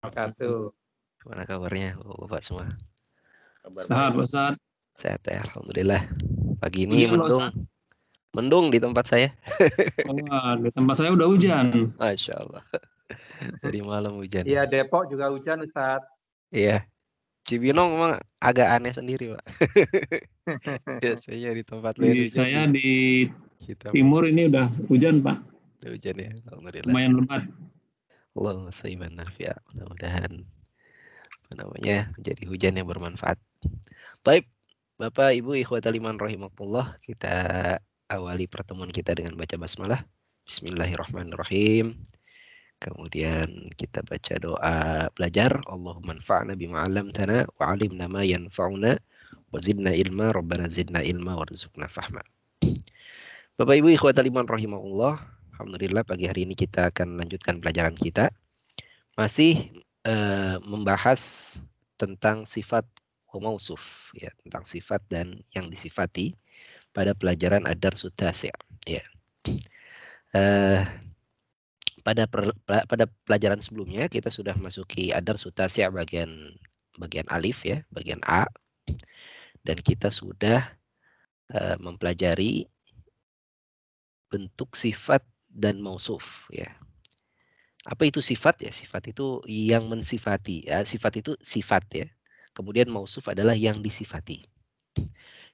Wabarakatuh. Gimana kabarnya Bapak semua? Kabar Sehat, baik. Ustaz. Sehat ya, alhamdulillah. Pagi ini Hujan, Ustaz? mendung di tempat saya. Oh, di tempat saya udah hujan. Masya Allah. Dari malam hujan. Iya, Depok juga hujan, Ustaz. Iya. Cibinong memang agak aneh sendiri, Pak. Biasanya di tempat lain hujan. Saya di Kita timur ini udah hujan, Pak. udah hujan ya, alhamdulillah. Lumayan lebat. Allahumma shalli nafi'. Mudah-mudahan menjadi hujan yang bermanfaat. Baik, Bapak Ibu ikhwatal iman rahimakumullah, kita awali pertemuan kita dengan baca basmalah. Bismillahirrahmanirrahim. Kemudian kita baca doa belajar. Allahumma anfa'na bima 'allamtana wa 'allimna ma yanfa'una wa zidna ilma, rabbana zidna ilma warzuqna fahma. Bapak Ibu ikhwatal iman rahimakumullah, alhamdulillah pagi hari ini kita akan lanjutkan pelajaran kita. Masih membahas tentang sifat wa mausuf, ya, tentang sifat dan yang disifati pada pelajaran ad-darsut tasi', ya. Pada pelajaran sebelumnya kita sudah masuki ad-darsut tasi' bagian alif, ya, bagian A, dan kita sudah mempelajari bentuk sifat dan mausuf, ya. Apa itu sifat? Ya, sifat itu yang mensifati, ya. Sifat itu sifat, ya. Kemudian mausuf adalah yang disifati.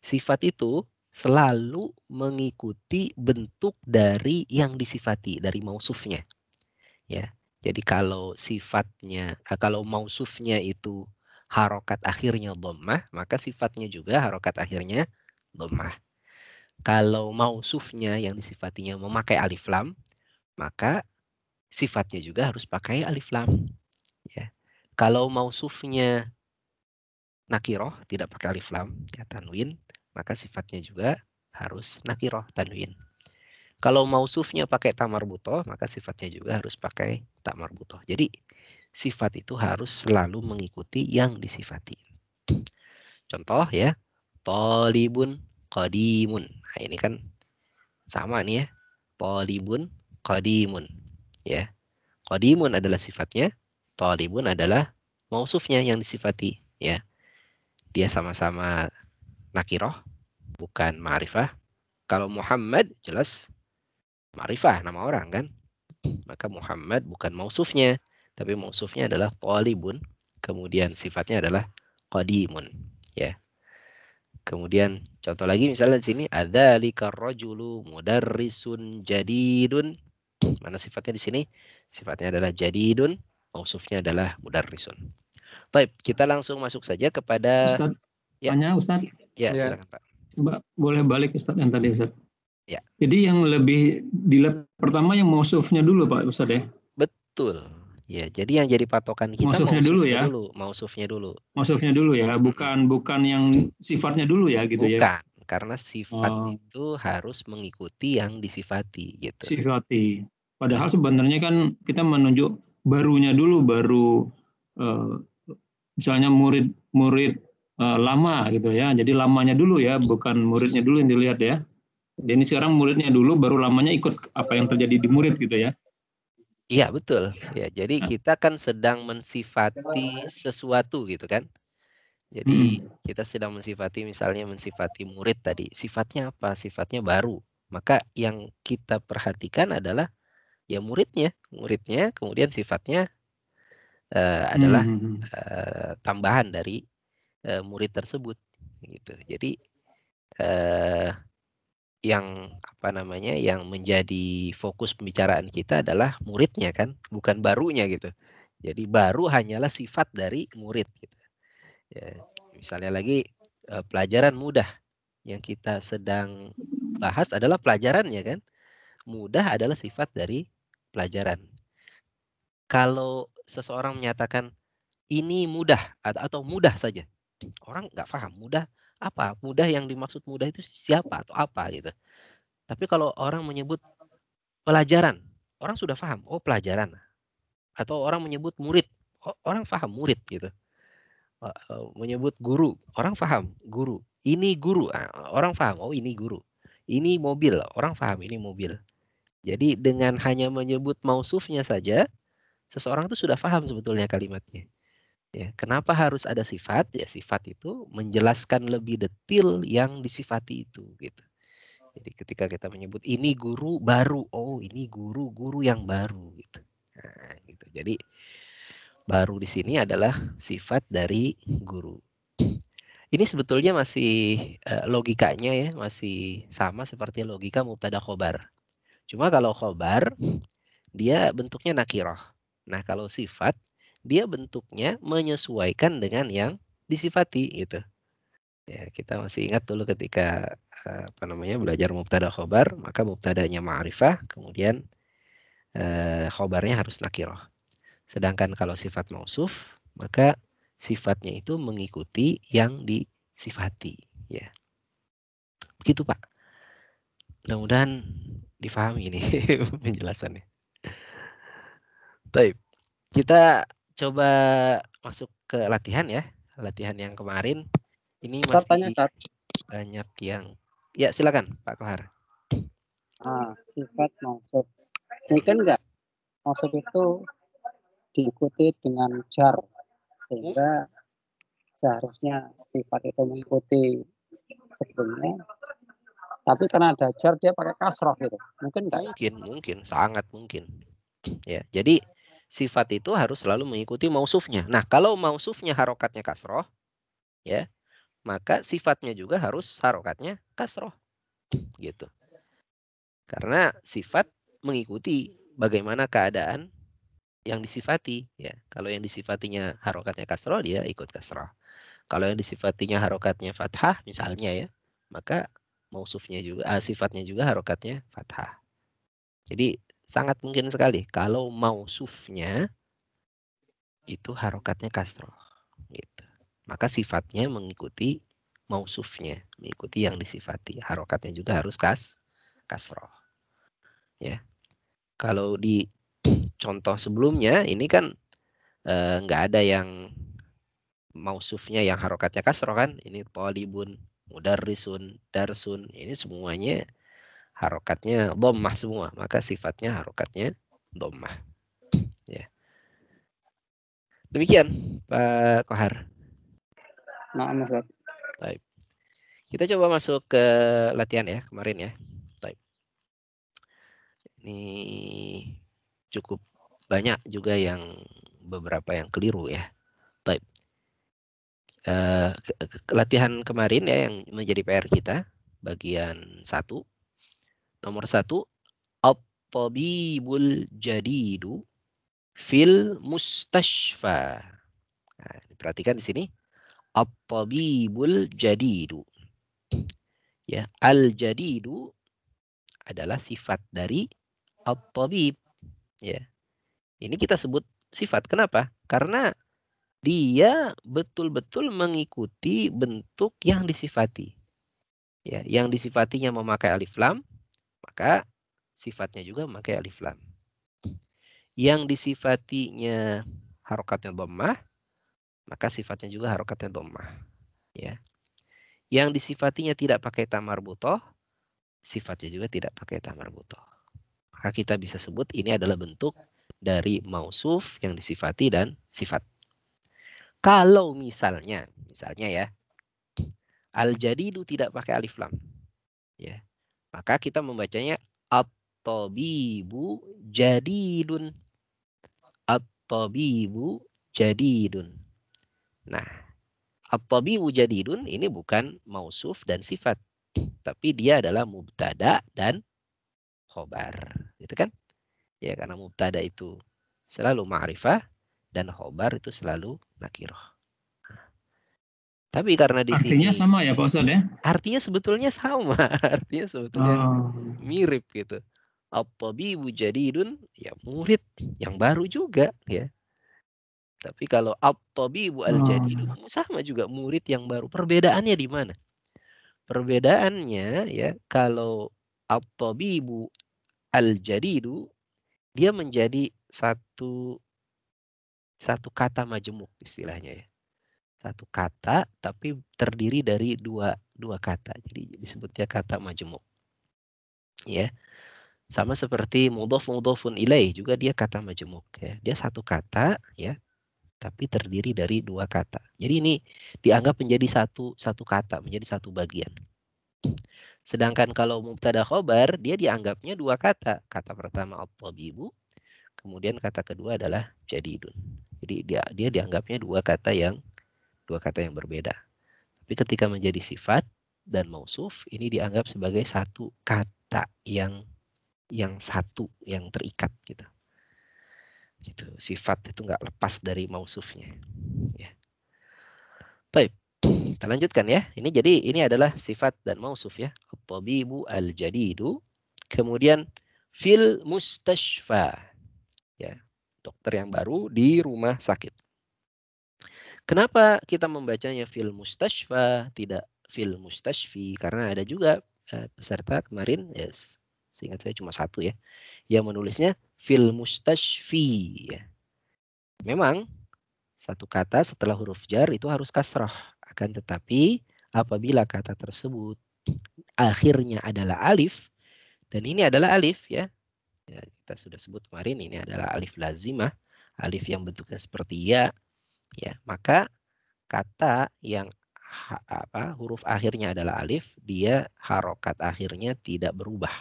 Sifat itu selalu mengikuti bentuk dari yang disifati, dari mausufnya, ya. Jadi kalau mausufnya itu harokat akhirnya dhammah, maka sifatnya juga harokat akhirnya dhammah. Kalau mausufnya yang disifatinya memakai alif lam, maka sifatnya juga harus pakai alif lam, ya. Kalau mausufnya nakiroh, tidak pakai alif lam, ya, tanwin, maka sifatnya juga harus nakiroh, tanwin. Kalau mausufnya pakai ta marbutoh, maka sifatnya juga harus pakai ta marbutoh. Jadi sifat itu harus selalu mengikuti yang disifati. Contoh, ya, tolibun qadimun. Nah, ini kan sama nih, ya. Tolibun qadimun, ya. Qadimun adalah sifatnya, tolibun adalah mausufnya yang disifati, ya. Dia sama-sama nakiroh, bukan ma'rifah. Kalau Muhammad jelas ma'rifah, nama orang kan. Maka Muhammad bukan mausufnya, tapi mausufnya adalah talibun. Kemudian sifatnya adalah qadimun, ya. Kemudian contoh lagi misalnya di sini adzalika rajulu mudarrisun jadidun. Mana sifatnya di sini? Sifatnya adalah jadidun, mausufnya adalah mudarrisun. Baik, kita langsung masuk saja kepada Ustaz, ya. tanya Ustaz. Ya, Ya. silakan Pak. Coba boleh balik Ustaz yang tadi Ustaz. Ya. Jadi yang lebih di lab pertama yang mausufnya dulu Pak Ustaz, ya? Betul. Ya, jadi yang jadi patokan kita Mausufnya dulu, ya? mausufnya dulu. Mausufnya dulu, ya, bukan yang sifatnya dulu, ya, gitu, ya. Bukan, karena sifat itu harus mengikuti yang disifati, gitu. Sifati. Padahal sebenarnya kan kita menunjuk barunya dulu, baru misalnya murid lama gitu, ya. Jadi lamanya dulu, ya, bukan muridnya dulu yang dilihat, ya. Jadi ini sekarang muridnya dulu, baru lamanya ikut apa yang terjadi di murid gitu, ya. Iya, betul. Ya, jadi kita kan sedang mensifati sesuatu gitu kan. Jadi kita sedang misalnya mensifati murid tadi. Sifatnya apa? Sifatnya baru. Maka yang kita perhatikan adalah ya muridnya, kemudian sifatnya adalah tambahan dari murid tersebut, gitu. Jadi yang menjadi fokus pembicaraan kita adalah muridnya kan, bukan barunya gitu. Jadi baru hanyalah sifat dari murid, gitu. Ya, misalnya lagi pelajaran mudah yang kita sedang bahas adalah pelajarannya kan. Mudah adalah sifat dari pelajaran. Kalau seseorang menyatakan ini mudah atau mudah saja, orang nggak paham mudah apa, mudah yang dimaksud mudah itu siapa atau apa gitu. Tapi kalau orang menyebut pelajaran, orang sudah paham, oh pelajaran. Atau orang menyebut murid, oh, orang paham murid gitu. Menyebut guru, orang paham guru. Ini guru, orang paham, oh ini guru. Ini mobil, orang paham ini mobil. Jadi dengan hanya menyebut mausufnya saja, seseorang itu sudah paham sebetulnya kalimatnya. Ya, kenapa harus ada sifat? Ya, sifat itu menjelaskan lebih detail yang disifati itu, gitu. Jadi ketika kita menyebut ini guru baru, oh ini guru yang baru, gitu. Nah, gitu. Jadi baru di sini adalah sifat dari guru. Ini sebetulnya masih logikanya ya, masih sama seperti logika mubtada khobar. Cuma kalau khobar dia bentuknya nakiroh. Nah kalau sifat dia bentuknya menyesuaikan dengan yang disifati gitu. Ya, kita masih ingat dulu ketika belajar mubtada khobar, maka mubtadanya ma'rifah, kemudian khobarnya harus nakiroh. Sedangkan kalau sifat mausuf, maka sifatnya itu mengikuti yang disifati. Ya, begitu Pak. Mudah-mudahan difahami ini penjelasannya. Baik, kita coba masuk ke latihan ya. Latihan yang kemarin ini Ustaz, tanya, masih Ustaz. banyak yang... Ya, silakan Pak Kohar. Sifat mausuf. Mungkin enggak mausuf itu diikuti dengan jar, sehingga seharusnya sifat itu mengikuti sebelumnya, tapi karena ada jar dia pakai kasroh gitu. Mungkin enggak? Mungkin, sangat mungkin. Ya, jadi sifat itu harus selalu mengikuti mausufnya. Nah, kalau mausufnya harokatnya kasroh, ya, maka sifatnya juga harus harokatnya kasroh, gitu. Karena sifat mengikuti bagaimana keadaan yang disifati, ya. Kalau yang disifatinya harokatnya kasroh, dia ikut kasroh. Kalau yang disifatinya harokatnya fathah, misalnya ya, maka mausufnya juga, sifatnya juga harokatnya fathah. Jadi sangat mungkin sekali kalau mausufnya itu harokatnya kasroh, gitu. Maka sifatnya mengikuti mausufnya, mengikuti yang disifati. Harokatnya juga harus kasroh. Ya, kalau di contoh sebelumnya ini kan nggak ada yang mausufnya yang harokatnya kasroh kan? Ini thalibun, mudarrisun, darsun, ini semuanya harokatnya dhammah semua, maka sifatnya harokatnya dhammah. Ya. Demikian Pak Kohar. Nah, Ustaz. Baik. Kita coba masuk ke latihan ya kemarin ya. Baik. Ini cukup banyak juga yang beberapa yang keliru ya. Baik. Latihan kemarin ya yang menjadi PR kita bagian 1. Nomor 1, at-tabibul jadidu fil mustashfa. Nah, perhatikan di sini at-tabibul jadidu. Ya, al-jadidu adalah sifat dari at-tabib. Ya. Ini kita sebut sifat. Kenapa? Karena dia betul-betul mengikuti bentuk yang disifati. Ya, yang disifatinya memakai alif lam, maka sifatnya juga memakai alif lam. Yang disifatinya harokatnya dhammah, maka sifatnya juga harokatnya dhammah. Ya. Yang disifatinya tidak pakai ta marbuthah, sifatnya juga tidak pakai ta marbuthah. Maka kita bisa sebut ini adalah bentuk dari mausuf yang disifati dan sifat. Kalau misalnya ya, al-jadidu tidak pakai alif lam, ya, maka kita membacanya at-tabibu jadidun. At-tabibu jadidun. Nah, at-tabibu jadidun ini bukan mausuf dan sifat, tapi dia adalah mubtada dan khobar, gitu kan? Ya, karena mubtada itu selalu ma'rifah dan khobar itu selalu nakiroh. Tapi karena di Artinya sini sama ya Pak Ustadz ya? artinya sebetulnya sama, artinya sebetulnya mirip gitu. At-tabibu jadidun, ya murid yang baru juga ya. Tapi kalau at-tabibu al-jadidu sama juga murid yang baru. Perbedaannya di mana? Perbedaannya ya, kalau at-tabibu al-jadidu dia menjadi satu kata majemuk istilahnya ya. Satu kata tapi terdiri dari dua kata. Jadi disebutnya kata majemuk. Ya. Sama seperti mudhaf-mudhafun ilaih juga dia kata majmuk ya. Dia satu kata ya, tapi terdiri dari dua kata. Jadi ini dianggap menjadi satu kata, menjadi satu bagian. Sedangkan kalau mubtada khobar dia dianggapnya dua kata. Kata pertama at-tabibu, kemudian kata kedua adalah jadidun. Jadi dia dianggapnya dua kata yang berbeda. Tapi ketika menjadi sifat dan mausuf ini dianggap sebagai satu kata yang satu, yang terikat gitu. Gitu. Sifat itu nggak lepas dari mausufnya. Ya. Baik, kita lanjutkan ya. Ini adalah sifat dan mausuf ya. At-tabibu al-jadidu. Kemudian fil mustashfa. Ya, dokter yang baru di rumah sakit. Kenapa kita membacanya fil mustashfa tidak fil mustashfi? Karena ada juga peserta kemarin, yes, seingat saya cuma satu ya, yang menulisnya fil mustashfi. Ya. Memang satu kata setelah huruf jar itu harus kasrah. Akan tetapi apabila kata tersebut akhirnya adalah alif, dan ini adalah alif ya, kita sudah sebut kemarin ini adalah alif lazimah, alif yang bentuknya seperti ya, maka kata yang huruf akhirnya adalah alif, dia harokat akhirnya tidak berubah.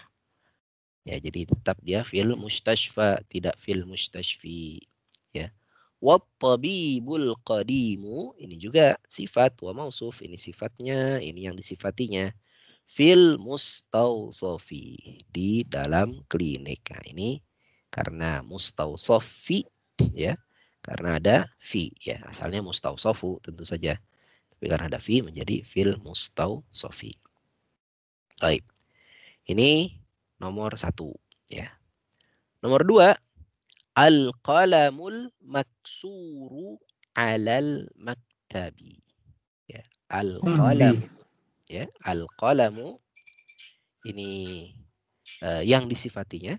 Ya, jadi tetap dia fil mustashfa, tidak fil mustashfi. Ya. Wat-tabibul qadimu, ini juga sifat wa mausuf, ini sifatnya, ini yang disifatinya. Fil mustausofi, di dalam klinik. Nah, ini karena mustausofi ya, karena ada fi ya, asalnya mustausofu tentu saja. Tapi karena ada fi menjadi fil mustausofi. Baik. Ini nomor 1 ya. Nomor 2, al-qalamul maksuru alal maktabi. Ya, al-qalam ya, al-qalamu ini yang disifatinya,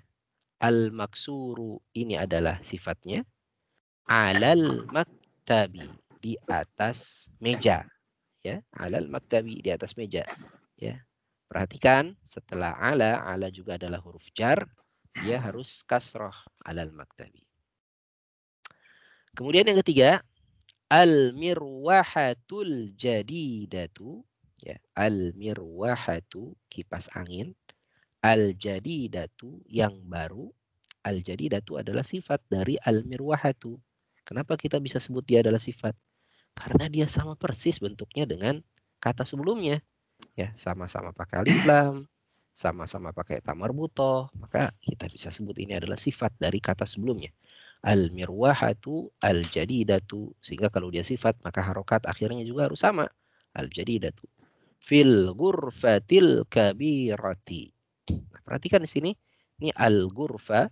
al-maksuru ini adalah sifatnya, alal maktabi di atas meja ya, alal maktabi di atas meja ya. Perhatikan setelah ala juga adalah huruf jar, dia harus kasroh alal maktabi. Kemudian yang ketiga, al-mirwahatul jadidatu ya, al-mirwahatu kipas angin, al-jadidatu yang baru. Al-jadidatu adalah sifat dari al-mirwahatu. Kenapa kita bisa sebut dia adalah sifat? Karena dia sama persis bentuknya dengan kata sebelumnya. Ya, sama-sama pakai alif lam, sama-sama pakai ta marbuthah, maka kita bisa sebut ini adalah sifat dari kata sebelumnya. Al-mirwahatu al-jadidatu, sehingga kalau dia sifat maka harokat akhirnya juga harus sama. Al-jadidatu. Fil ghurfatil kabirati. Nah, perhatikan di sini, ini al-ghurfa,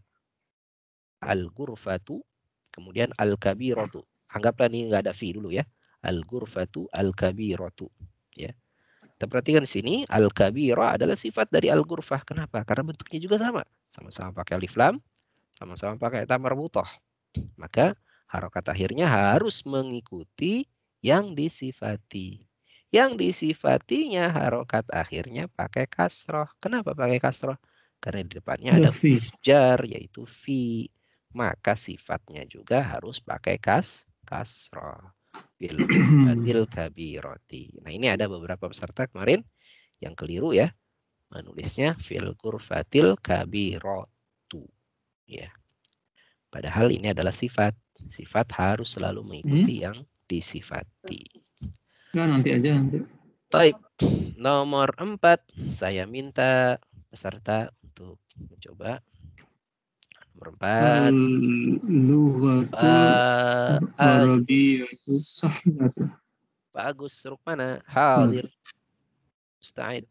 al-ghurfatu, kemudian al-kabiratu. Anggaplah ini nggak ada fi dulu ya. Al-ghurfatu al-kabiratu. Ya. Kita perhatikan di sini, al-kabira adalah sifat dari al-ghurfah. Kenapa? Karena bentuknya juga sama. Sama-sama pakai alif lam, sama-sama pakai ta marbuthah. Maka harokat akhirnya harus mengikuti yang disifati. Yang disifatinya harokat akhirnya pakai kasroh. Kenapa pakai kasroh? Karena di depannya ada huruf jar, yaitu fi. Maka sifatnya juga harus pakai kasroh. Bil ghurfatil kabirati. Nah, ini ada beberapa peserta kemarin yang keliru ya, menulisnya fil ghurfatil kabiratu ya. Padahal ini adalah sifat. Sifat harus selalu mengikuti yang disifati. Ya, nanti aja nanti. Baik. Nomor 4, saya minta peserta untuk mencoba. Nomor 4. Al-lughatul arabiyyatu sahihatu. Pak Agus Rukmana hadir. Musta'id.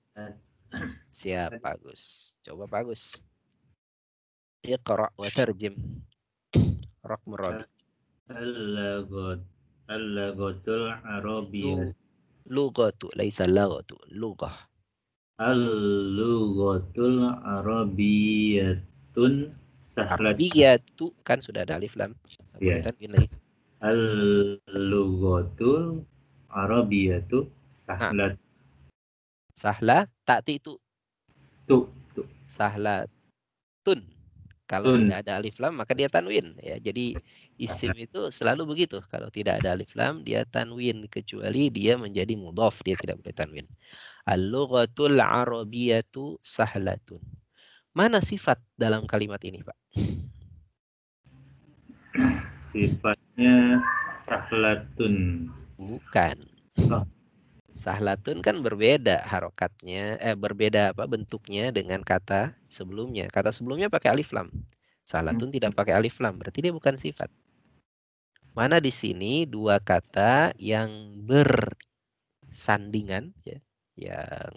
Siap Pak Agus. Coba Pak Agus. Iqra wa tarjim. Raqm rabi. Al-lughatul arabiyyah. Lughatu, laisa laghatu, lughah. Al-lughatul arabiyyatun sahlat. Arabiyatu kan sudah ada alif lam. Ya. Al-lughatul arabiyyatu sahlat. Sahla, ta'ti itu. Tu. Sahlat. tun. Kalau Tun. tidak ada alif lam maka dia tanwin ya. Jadi isim itu selalu begitu. Kalau tidak ada alif lam dia tanwin kecuali dia menjadi mudhaf, dia tidak boleh tanwin. Al-lughatul arabiyyatu sahlatun. Mana sifat dalam kalimat ini, Pak? Sifatnya sahlatun. Bukan. Oh. Sahlatun kan berbeda harokatnya, berbeda bentuknya dengan kata sebelumnya. Kata sebelumnya pakai alif lam. Sahlatun tidak pakai alif lam, berarti dia bukan sifat. Mana di sini dua kata yang bersandingan ya, yang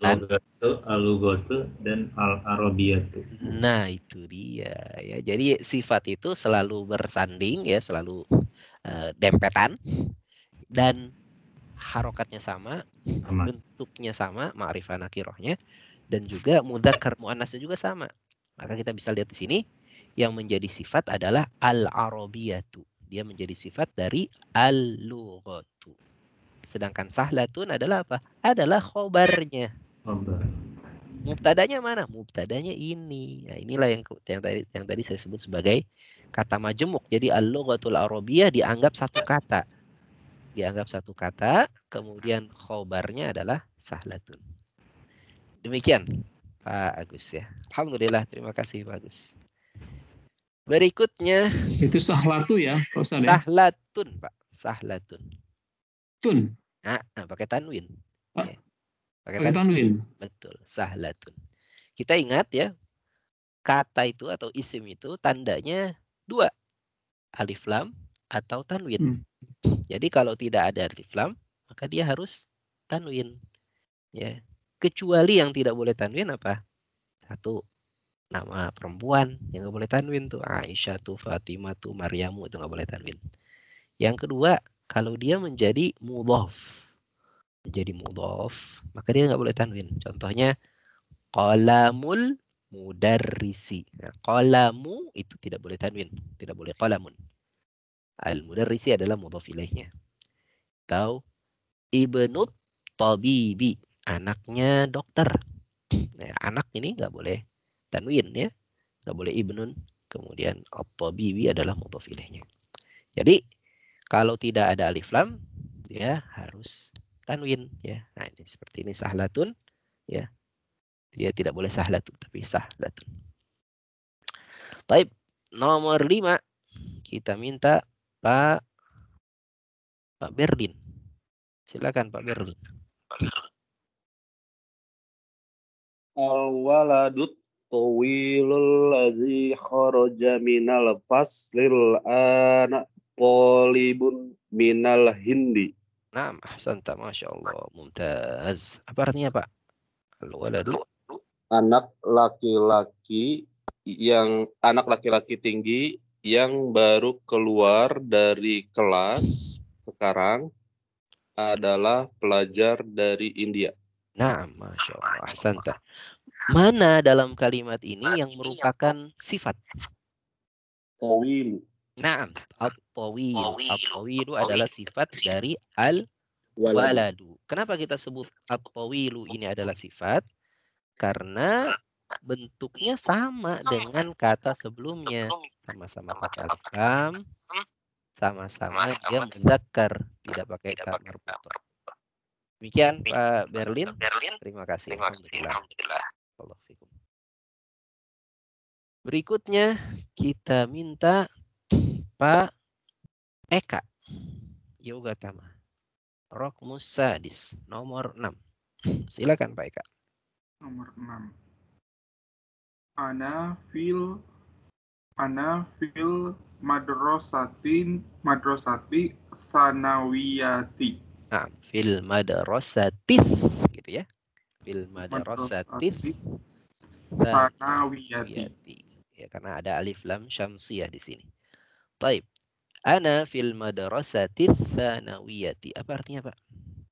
Al-lughatu dan al-arabiyatu. Nah, itu dia ya. Jadi sifat itu selalu bersanding ya, selalu dempetan dan harokatnya sama, bentuknya sama, ma'rifah nakirohnya, dan juga mudzakkar muannasnya juga sama. Maka kita bisa lihat di sini yang menjadi sifat adalah al-arabiyatu. Dia menjadi sifat dari al-lughatu. Sedangkan sahlatun adalah apa? Adalah khobarnya. Mubtadanya mana? Mubtadanya ini. Nah, inilah yang tadi saya sebut sebagai kata majemuk. Jadi al-lughatul arabiyyah dianggap satu kata. Dianggap satu kata, kemudian khobarnya adalah sahlatun. Demikian Pak Agus ya. Alhamdulillah, terima kasih Pak Agus. Berikutnya Itu sahlatu ya, Pak Ustaz ya? sahlatun, Pak. Sahlatun. Tun. Nah, pakai tanwin. Ah, Ya. Pakai tanwin. Betul, sahlatun. Kita ingat ya, kata itu atau isim itu tandanya dua, alif lam atau tanwin. Jadi kalau tidak ada alif lam, maka dia harus tanwin. Ya. Kecuali yang tidak boleh tanwin apa? Satu, nama perempuan yang nggak boleh tanwin tuh Aisyah tuh, Fatimah tuh, Maryamu itu nggak boleh tanwin. Yang kedua, kalau dia menjadi mudhaf, maka dia nggak boleh tanwin. Contohnya qalamul mudarrisi. Nah, qalamu itu tidak boleh tanwin, tidak boleh qalamun. Al mudarrisi adalah mudhaf ilaihnya. Atau ibnut tabibi, anaknya dokter. Nah, anak ini nggak boleh tanwin ya, nggak boleh ibnun. Kemudian at-tabibi adalah mudhaf ilaihnya. Jadi kalau tidak ada alif lam, dia harus tanwin ya. Nah, ini seperti ini sahlatun ya. Dia tidak boleh sahlatun tapi sahlatun. Baik, nomor 5 kita minta Pak Berdin. Silakan Pak Berdin. Al-waladut tawilul ladzi kharaja minal faslil ana qalibun minal hindi. Naam, ahsanta, Masya Allah, mumtaz. Apa artinya Pak? Al-waladu. Anak laki-laki tinggi yang baru keluar dari kelas sekarang adalah pelajar dari India. Naam, Masya Allah, ahsanta. Mana dalam kalimat ini yang merupakan sifat? Tawil. Naam, at-tawil. At-tawilu adalah sifat dari al-waladu. Kenapa kita sebut at-tawilu ini adalah sifat? Karena bentuknya sama dengan kata sebelumnya. Sama-sama pakai alif lam, sama-sama dia mudzakkar, tidak pakai ta marbuthah. Demikian Pak Berlin. Terima kasih. Alhamdulillah. Berikutnya kita minta Pak Eka Yogatama. Rokmus Sadis nomor 6. Silakan Pak Eka. Nomor 6. Ana fil madrasati sanawiyati. Nah, fil madrasatis gitu ya. Fil madrasatis sanawiyati. Ya, karena ada alif lam syamsiyah di sini. Baik. Ana fil madrasatis sanawiyati. Apa artinya, Pak?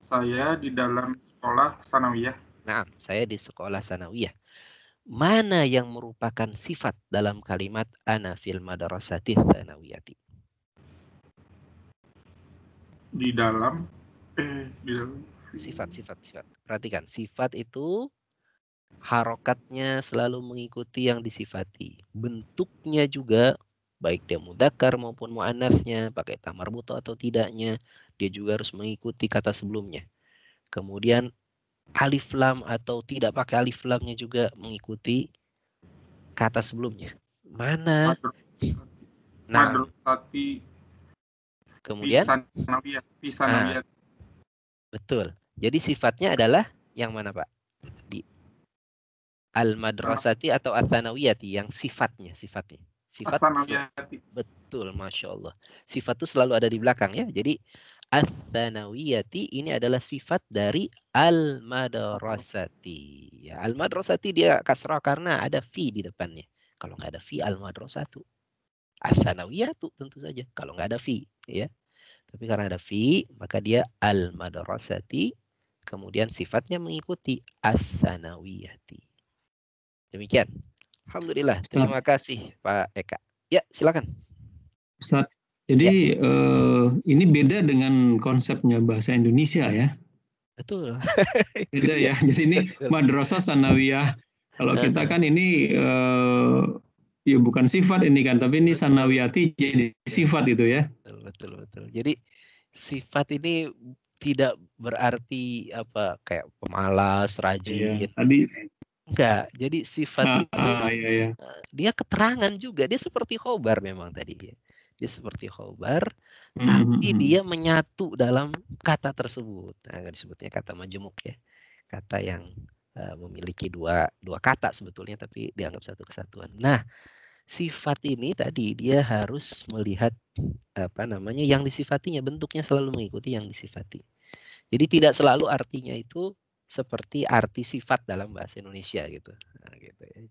Saya di dalam sekolah sanawiyah. Nah, saya di sekolah sanawiyah. Mana yang merupakan sifat dalam kalimat ana fil madrasatis sanawiyati? Di dalam Sifat. Perhatikan, sifat itu Harokatnya selalu mengikuti yang disifati. Bentuknya juga, baik dia mudzakkar maupun muannats-nya, pakai ta marbuta atau tidaknya, dia juga harus mengikuti kata sebelumnya. Kemudian alif lam atau tidak pakai alif lamnya juga mengikuti kata sebelumnya. Mana? Nah, Madrasati kemudian fi sanawiyah. betul. Jadi sifatnya adalah yang mana, Pak? Di al-madrasati atau ats-tsanawiyati, yang sifatnya. Sifat As-sanawiyati. betul, Masya Allah. Sifat itu selalu ada di belakang ya. Jadi ats-tsanawiyati ini adalah sifat dari al-madrasati. Ya, al-madrasati dia kasrah karena ada fi di depannya. Kalau nggak ada fi, al-madrasatu. Ats-tsanawiyatu tentu saja kalau nggak ada fi, ya. Tapi karena ada fi, maka dia al-madrasati. Kemudian sifatnya mengikuti ats-tsanawiyati. Demikian. Alhamdulillah. Terima kasih Pak Eka. Ya, silakan. Ustaz, jadi ini beda dengan konsepnya bahasa Indonesia ya. Betul. Beda ya. Jadi ini madrasah sanawiyah. Kalau kita kan ini ya bukan sifat ini kan, tapi ini sanawiyati jadi sifat itu ya. Betul. Jadi sifat ini tidak berarti apa kayak pemalas, rajin. Iya, tadi enggak. Jadi sifat itu iya. Dia keterangan juga. Dia seperti khobar memang tadi ya. Dia seperti khobar, tapi dia menyatu dalam kata tersebut. Nah, disebutnya kata majmuk ya. Kata yang memiliki dua kata sebetulnya, tapi dianggap satu kesatuan. Nah, sifat ini tadi dia harus melihat yang disifatinya, bentuknya selalu mengikuti yang disifati. Jadi tidak selalu artinya itu seperti arti sifat dalam bahasa Indonesia gitu. Nah, gitu ya.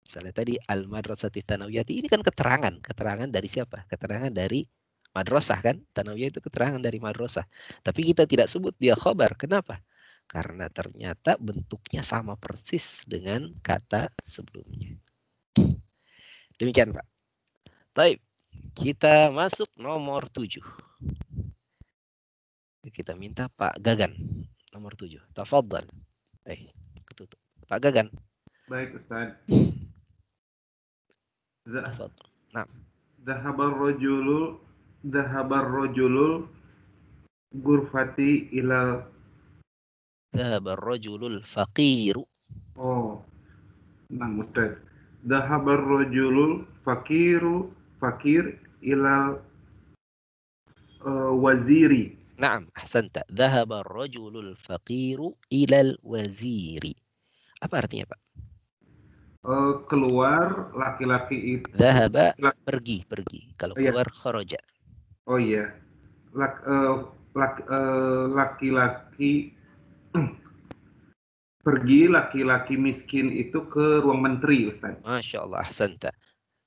Misalnya tadi al-madrasati tsanawiyati, ini kan keterangan dari siapa? Keterangan dari madrasah kan? Tsanawiyah itu keterangan dari madrasah. Tapi kita tidak sebut dia khobar. Kenapa? Karena ternyata bentuknya sama persis dengan kata sebelumnya. Demikian, Pak. Baik, kita masuk nomor 7. Kita minta Pak Gagan, nomor 7. Tafadhal. Ketutup. Pak Gagan. Baik, Ustaz. Nah. Dhahabar rajulul gurfati ilal. Dhahabar rajulul faqiru. Oh, nang Ustaz. Dhahabar rajulul fakir ilal waziri. Naam, ahsanta. Dhahabar rajulul faqiru ilal waziri. Apa artinya, Pak? Keluar laki-laki itu. Dhahaba pergi. Kalau keluar kharaja. Oh iya. Laki-laki pergi laki-laki miskin itu ke ruang menteri, Ustaz. Masya Allah, ahsanta.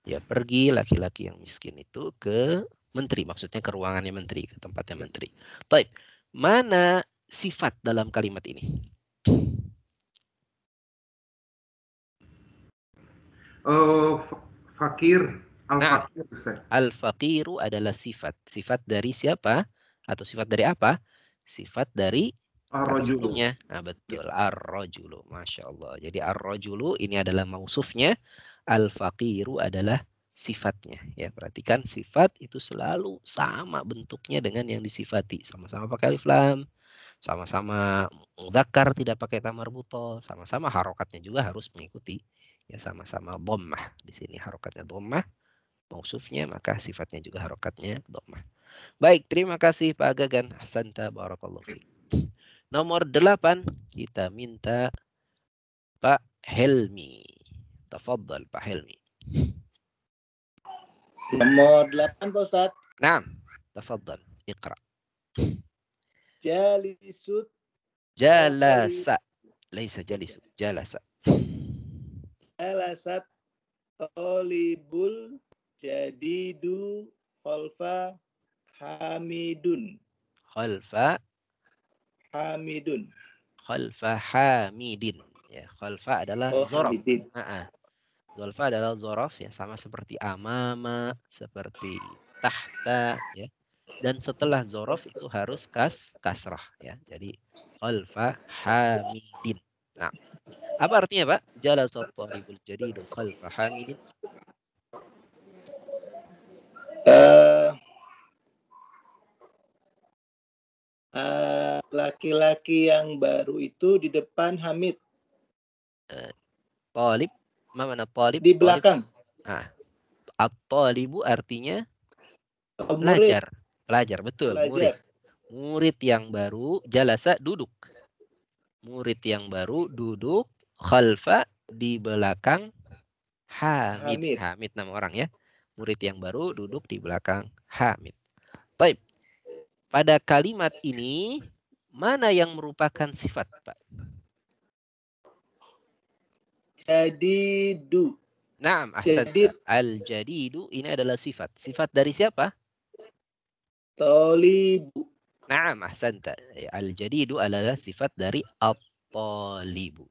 Ya, pergi laki-laki yang miskin itu ke menteri. Maksudnya ke ruangannya menteri, ke tempatnya menteri. Baik, mana sifat dalam kalimat ini? Fakir, al-fakir, Ustaz. Al-faqiru adalah sifat. Sifat dari siapa? Atau sifat dari apa? Sifat dari kata sebelumnya. Nah, betul. Ar-rajulu. Masya Allah. Jadi ar-rajulu ini adalah mausufnya. Al-faqiru adalah sifatnya. Ya, perhatikan sifat itu selalu sama bentuknya dengan yang disifati. Sama-sama pakai alif lam. Sama-sama mudzakkar tidak pakai ta marbuta. Sama-sama harokatnya juga harus mengikuti. Ya, sama-sama dhammah. Di sini harokatnya dhammah. Mausufnya, maka sifatnya juga harokatnya dhammah. Baik, terima kasih Pak Gagan. Ahsanta barakallahu fiik. Nomor 8 kita minta Pak Helmi. Tafadhal Pak Helmi. Nomor 8 Pak Ustaz. Naam, tafadhal. Iqra. Jalisut. Jalasa. Laisa jalisu. Jalasa. Jalasat tolibul jadidu khalfa hamidun. Khalfa hamidin. Ya, khalfa adalah zorof. Zolfa adalah zorof ya, sama seperti amama, seperti tahta ya. Dan setelah zorof itu harus kasrah ya. Jadi khalfa hamidin. Nah, apa artinya, Pak? Jalasa talibul jadidu khalfa hamidin. Laki-laki yang baru itu di depan Hamid. Talib, mana talib? Di belakang. Nah, at-talibu artinya Murid. Pelajar, betul, Pelajar. Murid yang baru, jalasa duduk. Murid yang baru duduk, khalfa di belakang Hamid. Hamid nama orang ya. Murid yang baru duduk di belakang Hamid. Baik. Pada kalimat ini mana yang merupakan sifat, Pak? Jadidu. Naam, ahsanta. Al-jadidu ini adalah sifat. Sifat dari siapa? Tolibu. Naam, ahsanta. Al-jadidu adalah sifat dari at-talibu.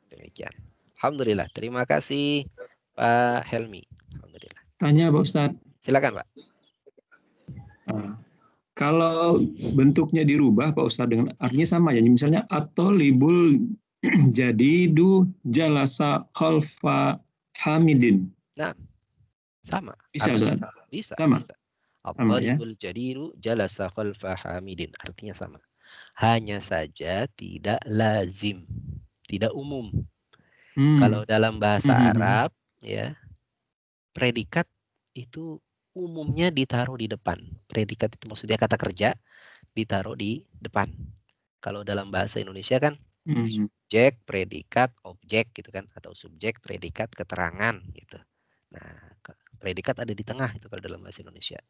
Demikian. Alhamdulillah. Terima kasih Pak Helmi. Alhamdulillah. Tanya Pak Ustadz. Silakan Pak. Kalau bentuknya dirubah Pak Ustadz dengan artinya sama ya. Misalnya at-talibul jadidu jalasa khalfa hamidin. Nah, sama. Bisa Ustadz? Bisa. Sama. Bisa. At-talibul jadidu jalasa khalfa hamidin. Artinya sama. Hanya saja tidak lazim, tidak umum. Kalau dalam bahasa Arab ya, predikat itu umumnya ditaruh di depan. Predikat itu maksudnya kata kerja ditaruh di depan. Kalau dalam bahasa Indonesia kan subjek, predikat, objek gitu kan, atau subjek, predikat, keterangan gitu. Nah, predikat ada di tengah itu kalau dalam bahasa Indonesia.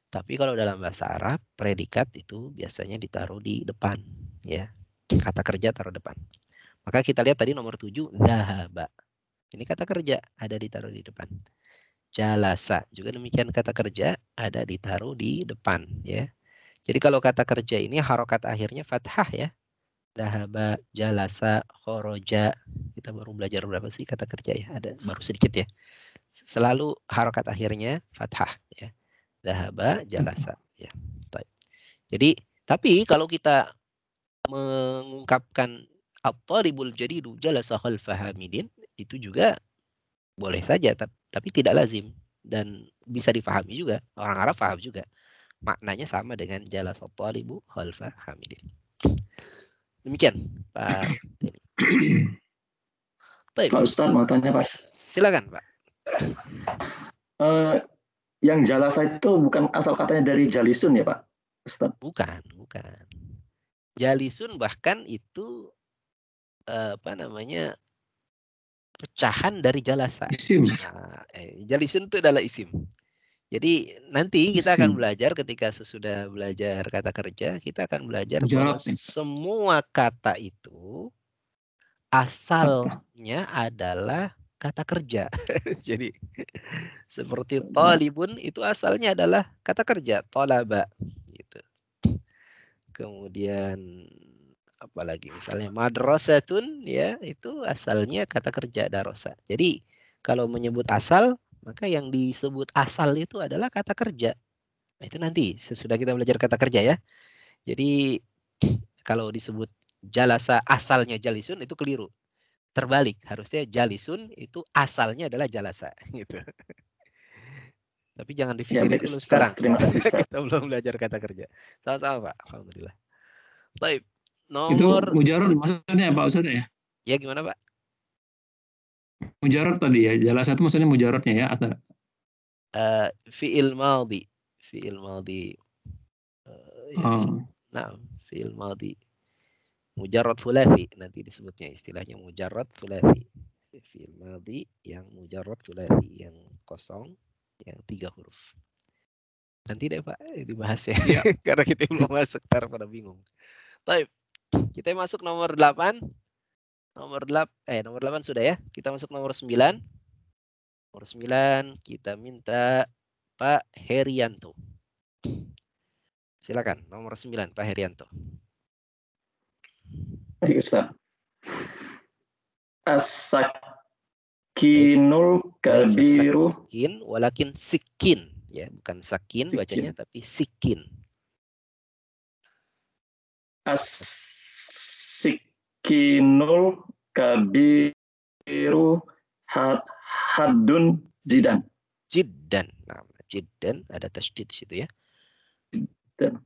Tapi kalau dalam bahasa Arab, predikat itu biasanya ditaruh di depan ya. Kata kerja taruh depan. Maka kita lihat tadi nomor 7, dhahaba. Ini kata kerja ada ditaruh di depan. Jalasa juga demikian, kata kerja ada ditaruh di depan ya. Jadi kalau kata kerja ini harokat akhirnya fathah ya. Dhahaba, jalasa, khoroja. Kita baru belajar berapa sih kata kerja ya? Ada baru sedikit ya. Selalu harokat akhirnya fathah ya. Dhahaba, jalasa ya. Jadi tapi kalau kita mengungkapkan at-talibul jadidu jalasa khalfa hamidin itu juga boleh saja, tapi tidak lazim dan bisa difahami juga. Orang Arab paham juga. Maknanya sama dengan jalasa talibu khalfa hamidin. Demikian, Pak. Pak Ustadz mau tanya Pak. Silakan Pak. Yang jalasa itu bukan asal katanya dari jalisun ya Pak Ustadz? Bukan. Jalisun bahkan itu pecahan dari jalasa. Isim. Nah, jalisun itu adalah isim. Jadi nanti kita akan belajar ketika sesudah belajar kata kerja, kita akan belajar bahwa semua kata itu asalnya adalah kata kerja. Jadi seperti talibun itu asalnya adalah kata kerja, talaba gitu. Kemudian apalagi misalnya madrasatun ya itu asalnya kata kerja darosa. Jadi kalau menyebut asal maka yang disebut asal itu adalah kata kerja. Nah, itu nanti sesudah kita belajar kata kerja ya. Jadi kalau disebut jalasa asalnya jalisun itu keliru. Terbalik, harusnya jalisun itu asalnya adalah jalasa gitu. Tapi jangan dipikirin dulu sekarang. Terima kasih Ustaz. Kita belum belajar kata kerja. Sama-sama Pak. Alhamdulillah. Baik. Itu mujarad maksudnya Pak Ustaz ya? Ya gimana Pak? Mujarad tadi ya, jalasa itu maksudnya mujaradnya ya asal. Fi'il madhi. Fi'il madhi. Nah, fi'il madhi. Mujarad thulathi nanti disebutnya istilahnya mujarad thulathi. Fi'il madhi yang mujarad thulathi yang kosong yang 3 huruf. Nanti deh Pak dibahas ya. Karena kita belum masuk tar pada bingung. Baik. Kita masuk nomor 8. Nomor 8 sudah ya. Kita masuk nomor 9. Nomor 9 kita minta Pak Herianto. Silakan nomor 9 Pak Herianto. Baik Ustaz. As-sakinul kabiru. Sakin walakin sikin ya, bukan sakin bacanya tapi sikin. Asikinul kabiru haddun jidan. Jiddan. Nah, jiddan ada tasydid di situ ya. Dan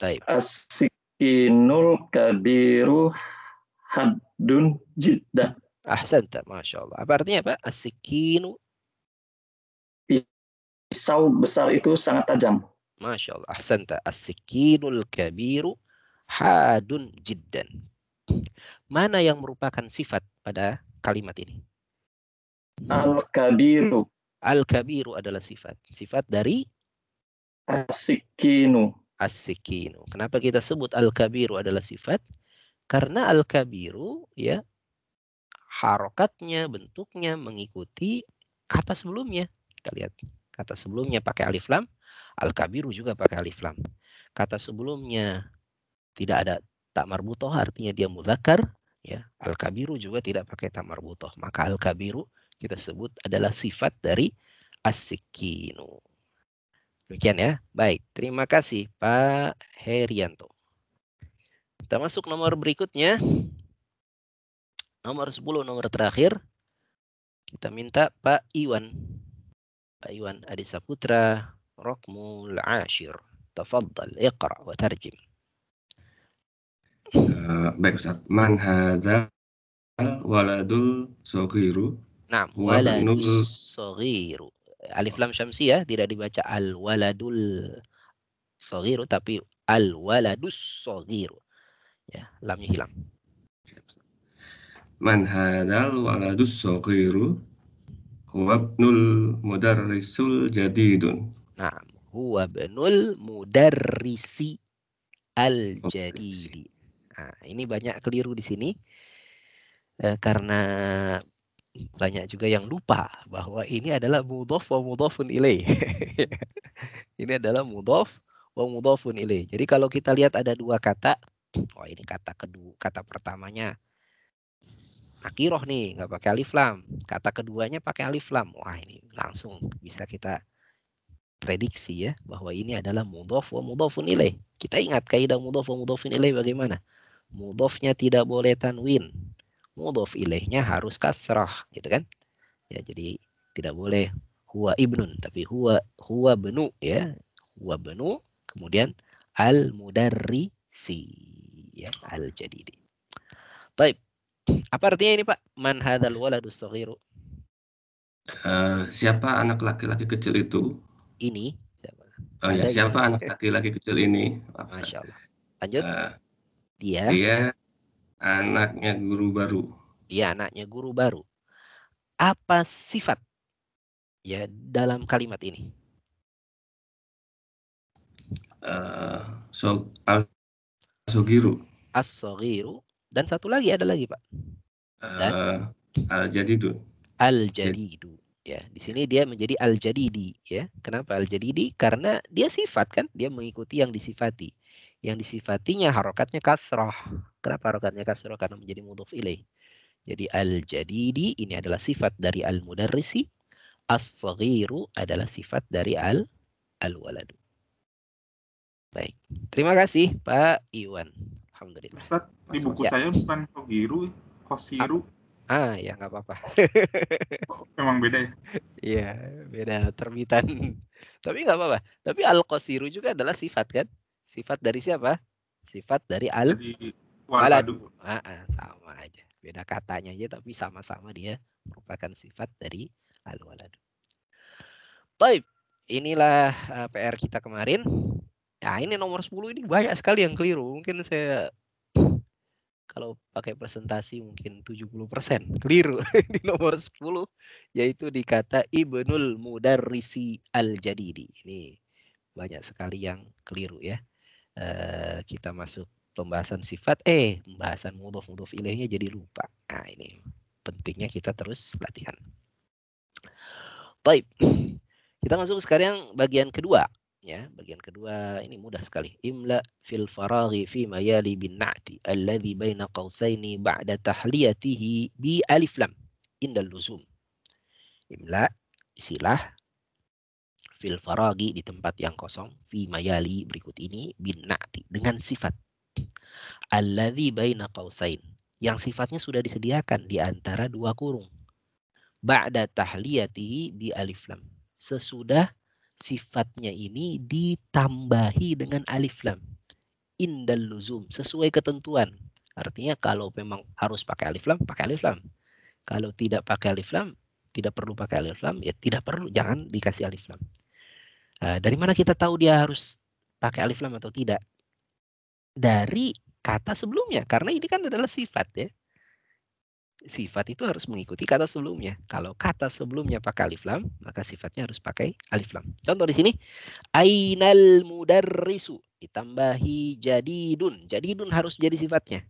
Taib. asikinul kabiru haddun jiddan. Ahsanta, Masya Allah. Apa artinya Pak? As-sikinu. Pisau besar itu sangat tajam. Masya Allah. Ahsanta. As-sikinul kabiru hadun jiddan. Mana yang merupakan sifat pada kalimat ini? Al-kabiru. Al-kabiru adalah sifat. Sifat dari As-sikinu. as-sikinu. Kenapa kita sebut al-kabiru adalah sifat? Karena al-kabiru ya harokatnya, bentuknya mengikuti kata sebelumnya. Kita lihat kata sebelumnya pakai alif lam, al-kabiru juga pakai alif lam. Kata sebelumnya tidak ada tak marbutoh, artinya dia mudzakkar, ya. Al-kabiru juga tidak pakai tak marbutoh. Maka al-kabiru kita sebut adalah sifat dari as-sikinu. Demikian ya. Baik, terima kasih Pak Herianto. Kita masuk nomor berikutnya. Nomor 10, nomor terakhir. Kita minta Pak Iwan. Pak Iwan Adi Saputra, Rokmul Ashir. Tafadhal, iqra wa tarjim. Baik Ustaz. Man hadzal waladul saghiru. Nah, waladus saghiru. Alif lam syamsiyah tidak dibaca al waladul saghiru tapi al waladus saghiru. Ya, lamnya hilang. Man hadzal waladus saghiru huwa ibnul mudarrisul jadidun. Nah, huwa ibnul mudarrisi al jadidi. Nah, ini banyak keliru di sini karena banyak juga yang lupa bahwa ini adalah mudhaf wa mudhafun ilaih. Ini adalah mudhaf wa mudhafun ilaih. Jadi kalau kita lihat ada dua kata, oh ini kata kedua, kata pertamanya nakiroh nih, nggak pakai alif lam. Kata keduanya pakai alif lam. Wah ini langsung bisa kita prediksi ya bahwa ini adalah mudhaf wa mudhafun ilaih. Kita ingat kaidah mudhaf wa mudhafun ilaih bagaimana? Mudhafnya tidak boleh tanwin. Mudhaf ilaihnya harus kasrah, gitu kan? Ya, jadi tidak boleh huwa ibnun, tapi huwa benu ya. Huwa benu, kemudian al mudarrisi ya, al jadidi. Baik. Apa artinya ini Pak? Man hadzal waladus saghiru? Siapa anak laki-laki kecil itu? Ini siapa? Oh ya, siapa anak laki-laki kecil ini? Masya Allah. Lanjut. Dia anaknya guru baru. Dia anaknya guru baru. Apa sifat ya dalam kalimat ini? Al-Saghiru. As-saghiru. Dan satu lagi ada lagi Pak. Al-Jadidu. Al-Jadidu. Ya, di sini dia menjadi al-jadidi ya. Kenapa al-jadidi? Karena dia sifat kan, dia mengikuti yang disifati. Yang disifatinya harokatnya kasrah. Kenapa harokatnya kasrah? Karena menjadi mudhaf ilaih. Jadi al-jadidi ini adalah sifat dari al-mudarrisi. As-saghiru adalah sifat dari al-waladu. Baik. Terima kasih Pak Iwan. Alhamdulillah. Ustaz, di buku saya bukan Sogiru, Kosiru. Ya nggak apa-apa. Memang beda ya? Iya, beda terbitan. Tapi nggak apa-apa. Tapi al-qasiru juga adalah sifat kan? Sifat dari siapa? Sifat dari al-waladu. Sama aja. Beda katanya aja tapi sama-sama dia merupakan sifat dari al-waladu. Baik, inilah PR kita kemarin. Nah, ini nomor 10 ini banyak sekali yang keliru. Mungkin saya kalau pakai presentasi mungkin 70% keliru di nomor 10, yaitu di kata Ibnul Mudarrisi Al-Jadidi. Ini banyak sekali yang keliru ya. Kita masuk pembahasan sifat, pembahasan mudhaf ilaihnya jadi lupa. Nah ini pentingnya kita terus latihan. Baik, kita masuk sekarang bagian kedua. Ya, bagian kedua ini mudah sekali. Imla fil faraghi fi ma yali bin na'ti alladhi baina qausaini ba'da tahliyatihi bi alif lam indal luzum. Imla isilah fil faraghi di tempat yang kosong fi ma yali berikut ini bin na'ti dengan sifat alladhi baina qausain yang sifatnya sudah disediakan di antara dua kurung. Ba'da tahliyatihi bi alif lam. Sesudah sifatnya ini ditambahi dengan alif lam. Indal luzum, sesuai ketentuan. Artinya kalau memang harus pakai alif lam, pakai alif lam. Kalau tidak pakai alif lam, tidak perlu pakai alif lam, ya tidak perlu, jangan dikasih alif lam. Dari mana kita tahu dia harus pakai alif lam atau tidak? Dari kata sebelumnya, karena ini kan adalah sifat ya. Sifat itu harus mengikuti kata sebelumnya. Kalau kata sebelumnya pakai alif lam, maka sifatnya harus pakai alif lam. Contoh di sini, ainal mudarrisu ditambahi jadidun. Jadidun harus jadi sifatnya.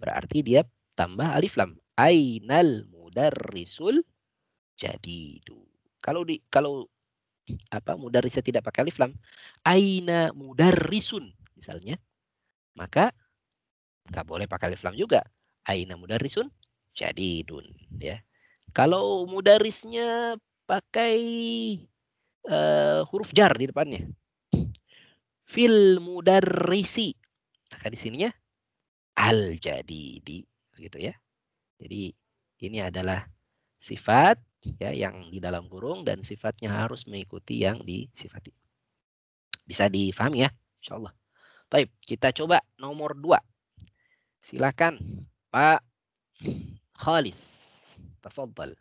Berarti dia tambah alif lam. Ainal mudarrisul jadidu. Kalau mudarrisnya tidak pakai alif lam, aina mudarrisun misalnya, maka nggak boleh pakai alif lam juga. Aina mudarrisun jadidun ya. Kalau mudarrisnya pakai huruf jar di depannya, fil mudarrisi, maka di sininya al jadidi gitu ya. Jadi ini adalah sifat ya yang di dalam kurung dan sifatnya harus mengikuti yang disifati. Bisa difahami ya, insyaallah. Baik, kita coba nomor 2. Silakan Pak Khalis. Tafadhal.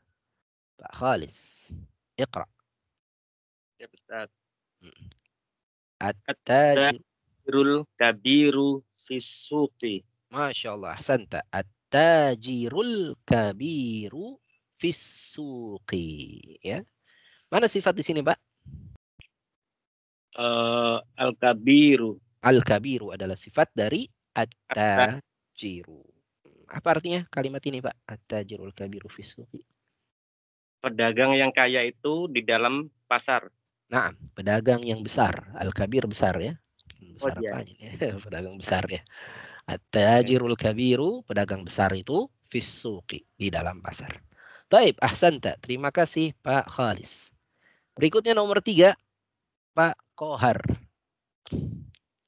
Pak Khalis. Iqra. Ya, Ustaz. At-tajirul kabiru fis-suqi. Masyaallah, ahsanta. At-tajirul kabiru fis-suqi ya. Mana sifat di sini, Pak? Al-kabiru. Al-kabiru adalah sifat dari at-tajiru. Apa artinya kalimat ini, Pak? At-tajirul kabiru fis-suqi. Pedagang yang kaya itu di dalam pasar. Nah, pedagang yang besar. Al-kabir besar ya. Besar iya. apa ini? Pedagang besar ya. At-tajirul kabiru, pedagang besar itu fis-suqi, di dalam pasar. Baik, ahsanta. Terima kasih Pak Khalis. Berikutnya nomor 3, Pak Kohar.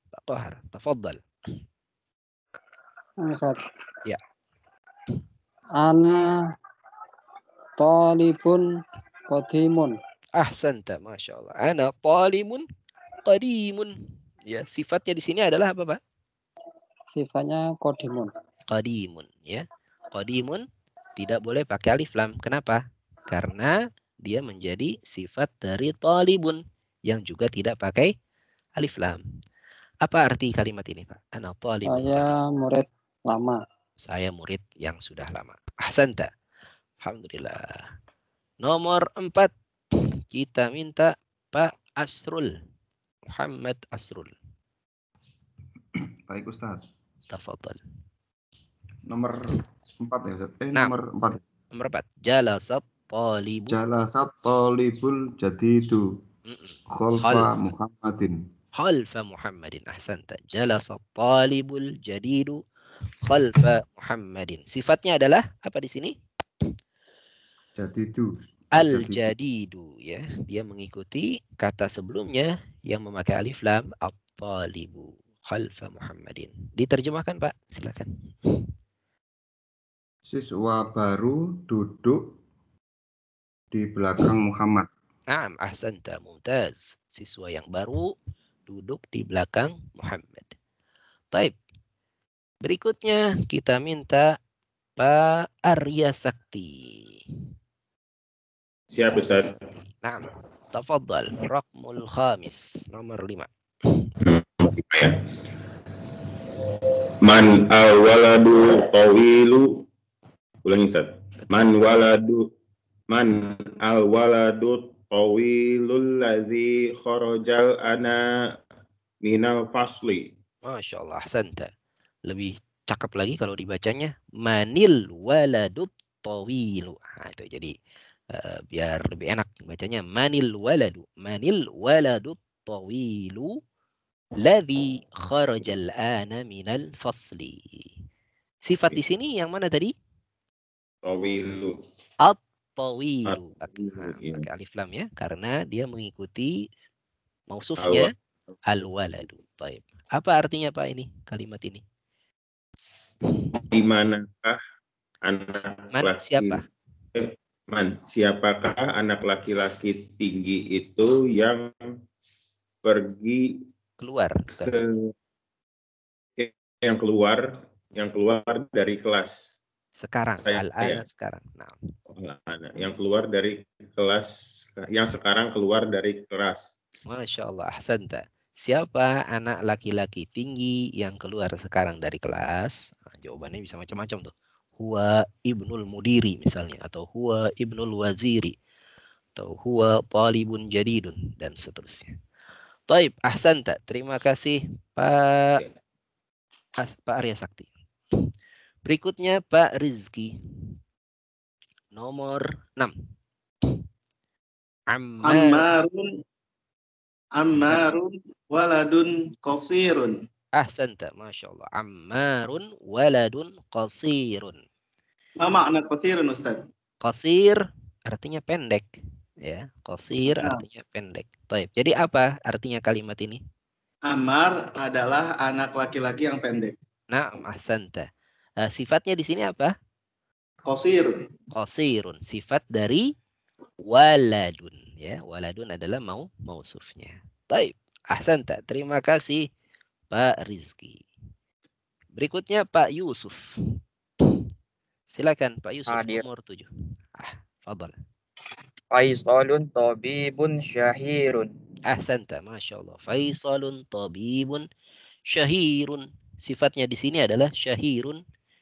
Pak Kohar, tafadhal. Ustaz. Ya. Ana talibun qadimun. Ahsanta, Masya Allah. Ana talibun qadimun. Ya, sifatnya di sini adalah apa, Pak? Sifatnya qadimun. Qadimun, ya. Qadimun tidak boleh pakai alif lam. Kenapa? Karena dia menjadi sifat dari talibun yang juga tidak pakai alif lam. Apa arti kalimat ini, Pak? Ana talibun. Saya murid lama. Saya murid yang sudah lama. Ahsanta. Alhamdulillah. Nomor 4. Kita minta Pak Asrul. Muhammad Asrul. Baik Ustaz. Tafadhal. Nomor 4 ya Ustaz. Nomor 4. Nomor 4. Jalasat talibul. Jalasat talibul jadidu. Khalfa Muhammadin. Khalfa Muhammadin. Ahsanta. Jalasat talibul jadidu khalfa Muhammadin. Sifatnya adalah apa di sini? Jadidu. Al-jadidu ya. Dia mengikuti kata sebelumnya yang memakai alif lam, at-talibu khalfa Muhammadin. Diterjemahkan, Pak. Silakan. Siswa baru duduk di belakang Muhammad. Naam, ahsanta, mumtaz. Siswa yang baru duduk di belakang Muhammad. Baik. Berikutnya kita minta Pak Arya Sakti. Siap, Ustaz. Naam, tafadhal. Raqmul khamis, nomor 5. Man al-waladu tawilu. Ulangi, Ustaz. Man al-waladu tawilul ladzi kharajal ana minal fasli. Masya Allah, ahsanta. Lebih cakep lagi kalau dibacanya manil waladut tawilu. Nah, itu jadi biar lebih enak bacanya manil waladut tawilu ladzi kharajal ana minal fasli. Sifat di sini yang mana tadi? Tawilu. At-tawilu. Pakai alif lam ya, karena dia mengikuti mausufnya al-waladu. Baik. Apa artinya Pak ini kalimat ini? Di manakah anak siapa? Siapakah anak laki-laki tinggi itu yang pergi keluar yang keluar dari kelas sekarang, al-ana sekarang. Nah. Yang keluar dari kelas, yang sekarang keluar dari kelas. Masya Allah, ahsanta. Siapa anak laki-laki tinggi yang keluar sekarang dari kelas? Nah, jawabannya bisa macam-macam tuh. Huwa ibnul mudiri misalnya, atau huwa ibnul waziri, atau huwa talibun jadidun, dan seterusnya. Taib, ahsanta. Terima kasih Pak Arya Sakti. Berikutnya Pak Rizki. Nomor 6. Ammarun waladun qasirun. Ahsanta, Masya Allah. Ammarun waladun qasirun. Ma makna qasirun, Ustaz? Qasir artinya pendek. Ya, qasir artinya pendek. Baik. Jadi apa artinya kalimat ini? Ammar adalah anak laki-laki yang pendek. Na'am, ahsanta. Sifatnya di sini apa? Qasirun. Qasirun. Sifat dari waladun. Ya, waladun adalah mausufnya. Baik. Ahsanta. Terima kasih Pak Rizki. Berikutnya Pak Yusuf. Silakan Pak Yusuf, nomor 7. Fadal. Faisalun tabibun syahirun. Ahsanta, Masya Allah. Faisalun tabibun syahirun. Sifatnya di sini adalah syahirun.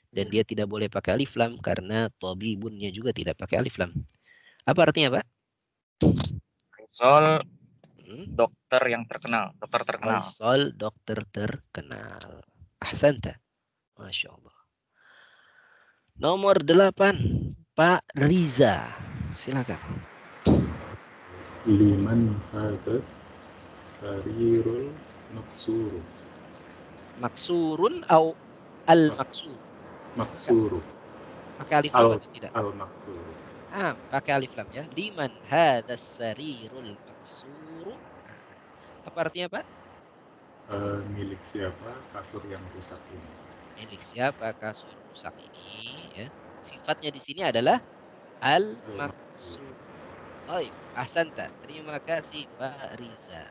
Dan dia tidak boleh pakai alif lam karena tabibunnya juga tidak pakai alif lam. Apa artinya Pak? Faisal dokter yang terkenal, dokter terkenal. Faisal dokter terkenal. Ahsanta. Masya Allah. Nomor 8, Pak Riza. Silakan. Liman hadza sarirul maksuru. Maksurun atau al-maksur? Maksuru. Pakai alif lam atau tidak? Al-maksuru. Pakai alif lam ya. Liman hadza sarirul maksuru. Apa artinya Pak? Milik siapa kasur yang rusak ini? Milik siapa kasur rusak ini? Ya. Sifatnya di sini adalah al-maksur. Baik, ahsanta. Terima kasih Pak Riza.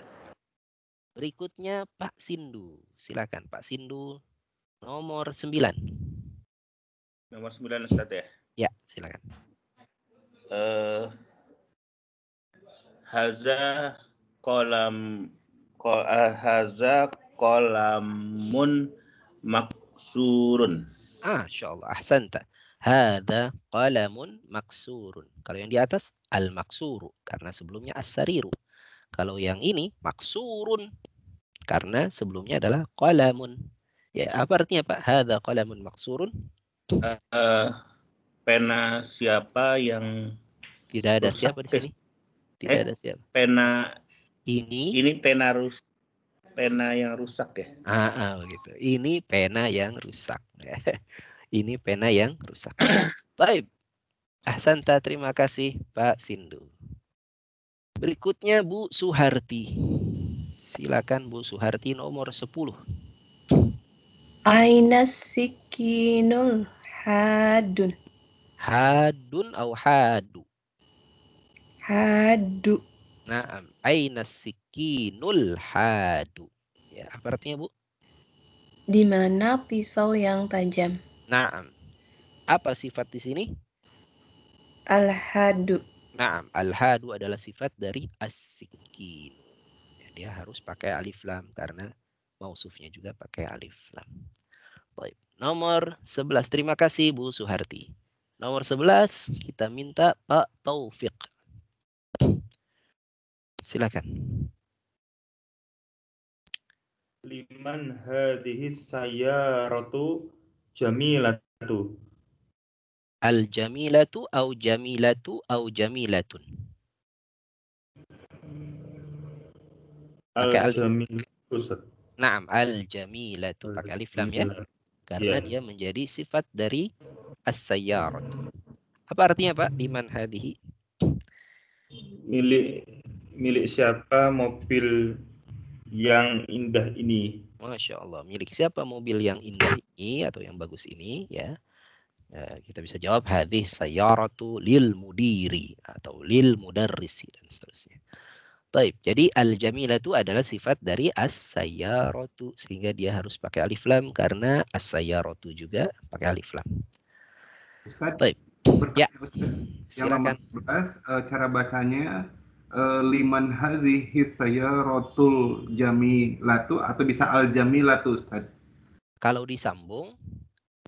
Berikutnya Pak Sindu. Silakan Pak Sindu. Nomor 9. Nomor 9 Ustaz ya? Ya, silakan. Haza qalamun maksurun. Insyaallah, ahsanta. Hada qalamun maksurun. Kalau yang di atas al-maksuru karena sebelumnya as-sariru. Kalau yang ini maksurun karena sebelumnya adalah qalamun. Ya, apa artinya Pak? Hada qalamun maksurun. Pena siapa yang tidak ada rusak, siapa di sini? Tidak ada siapa. Pena ini pena yang rusak ya? Begitu. Ini pena yang rusak. Ini pena yang rusak. Baik. Ahsanta, terima kasih Pak Sindu. Berikutnya Bu Suharti. Silakan Bu Suharti nomor 10. Aina sikinul hadun. Hadun atau hadu? Hadu. Naam. Aina sikinul hadu. Ya, apa artinya Bu? Di mana pisau yang tajam? Naam. Apa sifat di sini? Al-hadu. Naam, al-hadu adalah sifat dari as-sikin. Ya, dia harus pakai alif lam karena mausufnya juga pakai alif lam. Baik. Nomor 11. Terima kasih Bu Suharti. Nomor 11 kita minta Pak Taufik. Silakan. Liman hadhihi sayyaratu jamilatu. Al-jamilatu au jamilatu au jamilatun. Al-jamilatu. Naam, al-jamilatu pakai alif lam ya. Karena dia menjadi sifat dari as-sayyarat. Apa artinya Pak? Liman hadhihi? Milik siapa mobil yang indah ini. Masya Allah. Milik siapa mobil yang indah ini atau yang bagus ini? Ya, kita bisa jawab hadis sayyaratu lil mudiri atau lil mudarrisi dan seterusnya. Baik, jadi al-jamilatu adalah sifat dari as-sayyaratu sehingga dia harus pakai alif lam karena as-sayyaratu juga pakai alif lam. Ustaz, Baik. Ya. Yang nomor 11 cara bacanya liman hadhihi sayyaratul jamilatu atau bisa al jamilatu, Ustaz. Kalau disambung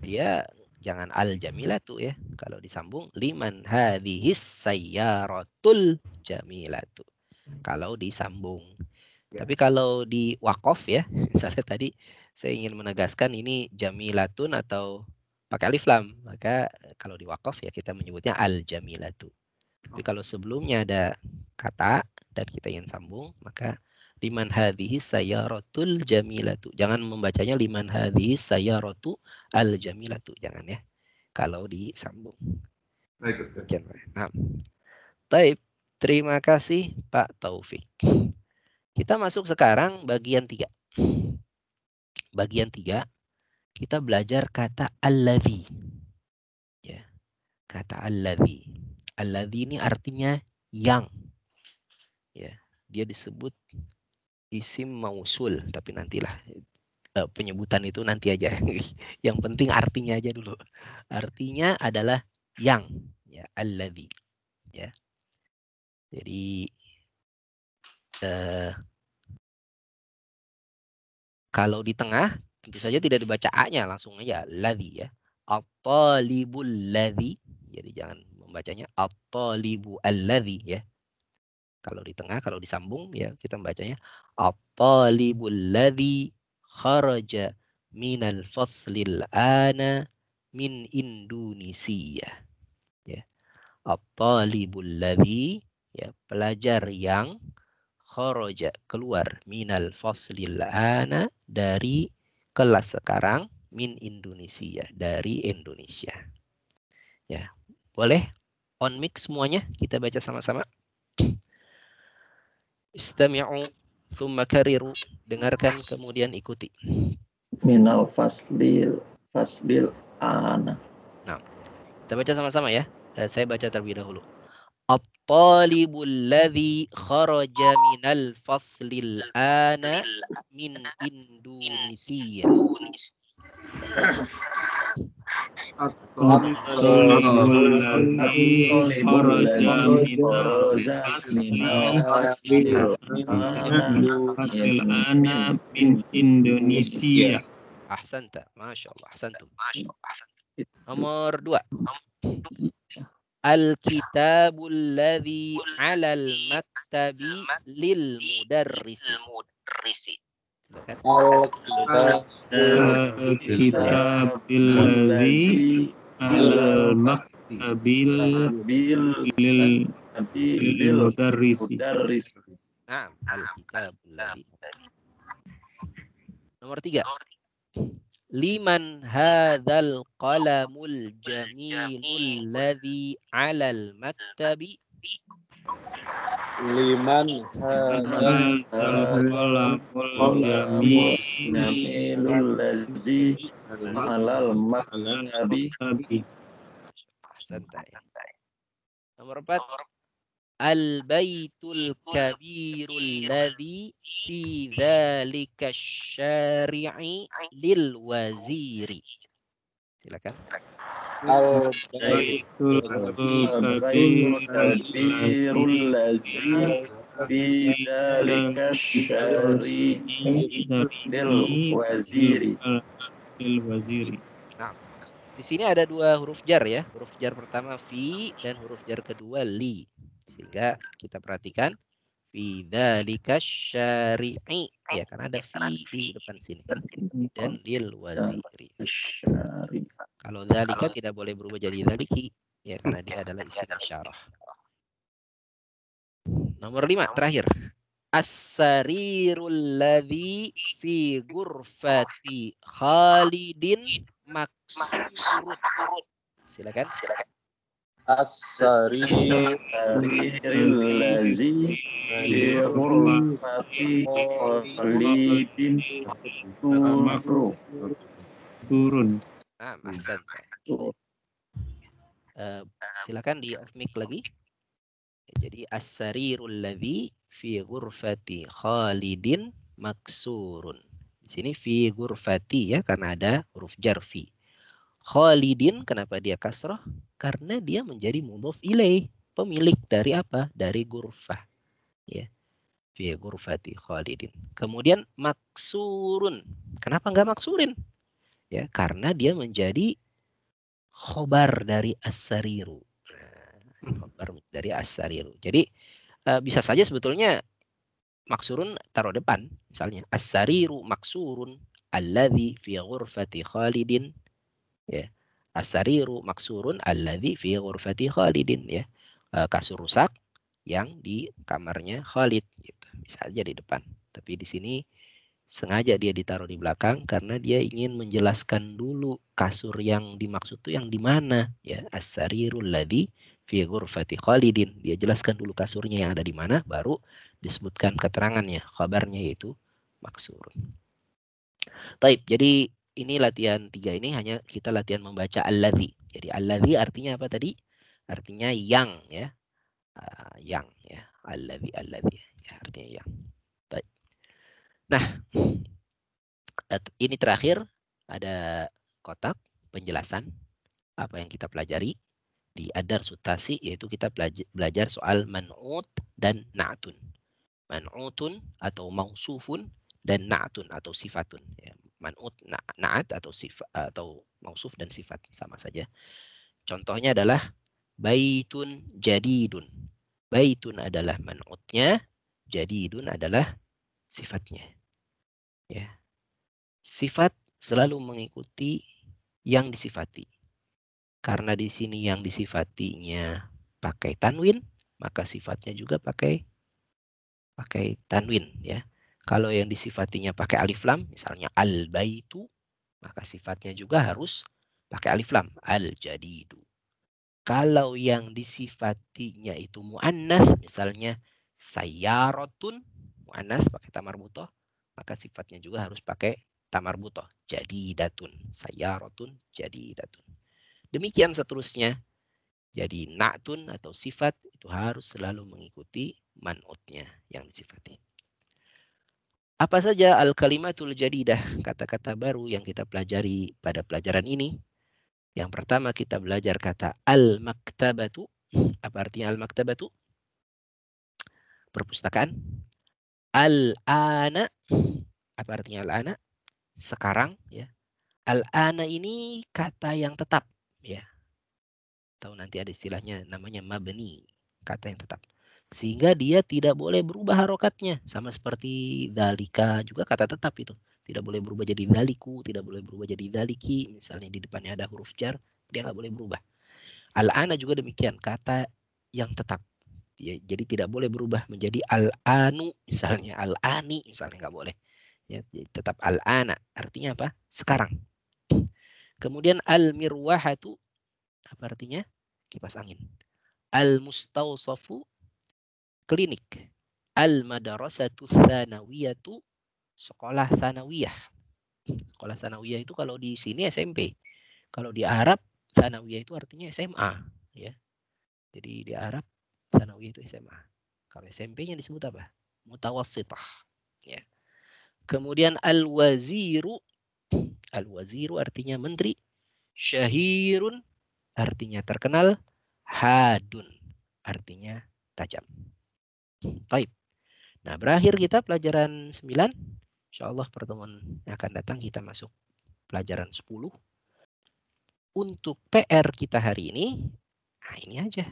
dia jangan al jamilatu ya. Kalau disambung liman hadhihi sayyaratul jamilatu. Kalau disambung. Ya. Tapi kalau di waqaf ya, misalnya tadi saya ingin menegaskan ini jamilatun atau pakai alif lam, maka kalau di waqaf ya kita menyebutnya al-jamilatu. Tapi kalau sebelumnya ada kata dan kita ingin sambung, maka liman hadhihi sayyaratul jamilatu. Jangan membacanya liman hadhihi sayyaratu al-jamilatu, jangan ya. Kalau disambung. Baik, Ustaz. Nah. Baik. Terima kasih Pak Taufik. Kita masuk sekarang bagian 3. Bagian 3 kita belajar kata alladzi. Ya. Kata alladzi. Alladzi ini artinya yang. Ya, dia disebut isim mausul, tapi nantilah penyebutan itu nanti aja. Yang penting artinya aja dulu. Artinya adalah yang, ya, alladzi. Ya. Jadi kalau di tengah tentu saja tidak dibaca A-nya, langsung aja ladzi ya. At-talibul ladzi. Jadi jangan membacanya at-talibu alladzi ya. Kalau di tengah, kalau disambung ya kita membacanya at-talibul ladzi kharaja minal faslil ana min Indonesia. Ya. At-talibul ladzi, ya, pelajar yang kharaja, keluar, minal faslil ana, dari kelas sekarang, min Indonesia, dari Indonesia. Ya, boleh on mic semuanya kita baca sama-sama. Istami'u thumma kariru, dengarkan kemudian ikuti. Minal faslil ana. Nah, kita baca sama-sama ya. Saya baca terlebih dahulu. At-talibul ladzi kharaja minal faslil ana min Indonesia. At-talibul ladzi kharaja minal faslil ana min Indonesia. Ahsanta, Masya Allah, ahsantum. Nomor 2. Al-kitabul ladzi 'alal maktabi lil mudarrisi. Al-kitabil ladzi 'alal maktabi lil mudarrisi. Nah, al-kitabul ladzi. Nomor 3. Liman hadzal qalamul jamilul ladzi 'alal maktabi. Liman hadzal qalamul jamilul ladzi 'alal maktabi. Santai. Nomor 4. Al-baitul kabirul ladzi fi dzalika syari'i lil waziri. Silakan. Al-baitul kabirul ladzi fi dzalika syari'i lil waziri. Nah, di sini ada 2 huruf jar ya. Huruf jar pertama fi dan huruf jar kedua li. Sehingga kita perhatikan fi dzalika syari'i, ya, karena ada fi di depan sini, dan lil waziri. Kalau dzalika tidak boleh berubah jadi dzaliki, ya, karena dia adalah isim isyarah. Nomor 5 terakhir. As-sarirul ladzi fi ghurfati Khalidin maksurut. Silakan. As-sarir Lazi fi ghurfati khalidin makruh. Turun. Ahsan. Silakan di off mic lagi. Jadi as-sarirul ladzi fi ghurfati Khalidin maksurun. Di sini fi ghurfati ya karena ada huruf jar fi. Khalidin kenapa dia kasrah? Karena dia menjadi mudhof ilaih, pemilik dari apa? Dari ghurfah. Ya. Fi ghurfati Khalidin. Kemudian maksurun. Kenapa enggak maksurin? Ya, karena dia menjadi khobar dari as-sariru. Khobar dari as-sariru. Jadi bisa saja sebetulnya maksurun taruh depan. Misalnya as-sariru maksurun alladzi fi ghurfati Khalidin. Ya. As-sariru maksurun alladzi fi ghurfati Khalidin. Ya. Kasur rusak yang di kamarnya Khalid. Gitu. Bisa aja di depan. Tapi di sini sengaja dia ditaruh di belakang karena dia ingin menjelaskan dulu kasur yang dimaksud itu yang di mana, ya. As-sarirul ladzi fi ghurfati Khalidin. Dia jelaskan dulu kasurnya yang ada di mana, baru disebutkan keterangannya, kabarnya yaitu maksur. Taib. Jadi ini latihan 3 ini hanya kita latihan membaca alladzi. Jadi alladzi artinya apa tadi? Artinya yang, ya. Yang, ya. Alladzi ya, artinya yang. Taib. Nah, ini terakhir ada kotak penjelasan apa yang kita pelajari di ad-darsu tasi, yaitu kita belajar soal man'ut dan na'tun. Man'utun atau mausufun dan na'tun atau sifatun. Ya, man'ut, na'at atau sifat atau mausuf dan sifat sama saja. Contohnya adalah baitun jadidun. Baitun adalah man'utnya, jadidun adalah sifatnya. Ya. Sifat selalu mengikuti yang disifati. Karena di sini yang disifatinya pakai tanwin, maka sifatnya juga pakai tanwin, ya. Kalau yang disifatinya pakai alif lam, misalnya al-baitu, maka sifatnya juga harus pakai alif lam, al-jadidu. Kalau yang disifatinya itu muannas, misalnya sayyaratun, muannas pakai tamar butoh, maka sifatnya juga harus pakai tamar butoh, jadidatun, sayyaratun, jadidatun. Demikian seterusnya. Jadi na'tun atau sifat itu harus selalu mengikuti man'utnya yang disifati. Apa saja al-kalimatul jadidah, kata-kata baru yang kita pelajari pada pelajaran ini? Yang pertama kita belajar kata al-maktabatu. Apa artinya al-maktabatu? Perpustakaan. Al-ana. Apa artinya al-ana? Sekarang, ya. Al-ana ini kata yang tetap, ya. Tahu nanti ada istilahnya namanya mabni, kata yang tetap. Sehingga dia tidak boleh berubah harokatnya. Sama seperti dalika juga kata tetap itu. Tidak boleh berubah jadi daliku, tidak boleh berubah jadi daliki. Misalnya di depannya ada huruf jar, dia nggak boleh berubah. Al-ana juga demikian, kata yang tetap. Ya, jadi tidak boleh berubah menjadi al-anu, misalnya al-ani, misalnya nggak boleh. Ya, tetap al-ana. Artinya apa? Sekarang. Kemudian al-mirwahatu, apa artinya? Kipas angin. Al-mustawsafu, klinik. Al-madrasatu tsanawiyatu, sekolah tsanawiyah. Sekolah tsanawiyah itu kalau di sini SMP. Kalau di Arab, tsanawiyah itu artinya SMA. Ya. Jadi di Arab, tsanawiyah itu SMA. Kalau SMP-nya disebut apa? Mutawassithah. Ya. Kemudian al-waziru. Al-waziru artinya menteri. Syahirun artinya terkenal. Hadun artinya tajam. Baik. Nah, berakhir kita pelajaran 9. Insyaallah pertemuan yang akan datang kita masuk pelajaran 10. Untuk PR kita hari ini, nah ini aja.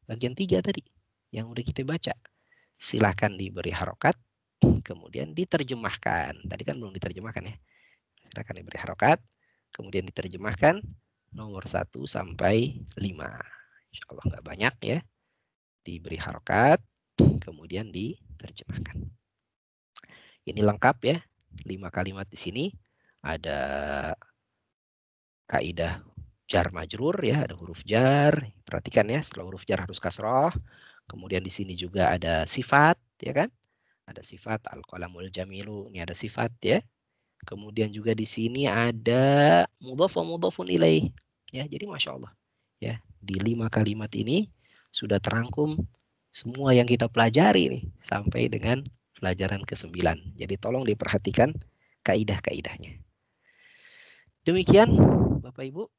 Bagian 3 tadi yang udah kita baca. Silahkan diberi harokat, kemudian diterjemahkan. Tadi kan belum diterjemahkan ya. Silahkan diberi harokat, kemudian diterjemahkan nomor 1 sampai 5. Insyaallah nggak banyak ya. Diberi harokat, kemudian diterjemahkan. Ini lengkap ya. 5 kalimat di sini. Ada kaidah jar majrur ya, ada huruf jar. Perhatikan ya, setelah huruf jar harus kasroh. Kemudian di sini juga ada sifat, ya kan? Ada sifat al-qalamul jamilu, ini ada sifat ya. Kemudian juga di sini ada mudhaf wa mudhafun ilaih. Ya, jadi Masya Allah. Ya, di 5 kalimat ini sudah terangkum semua yang kita pelajari nih sampai dengan pelajaran ke-9. Jadi tolong diperhatikan kaidah-kaidahnya. Demikian Bapak Ibu,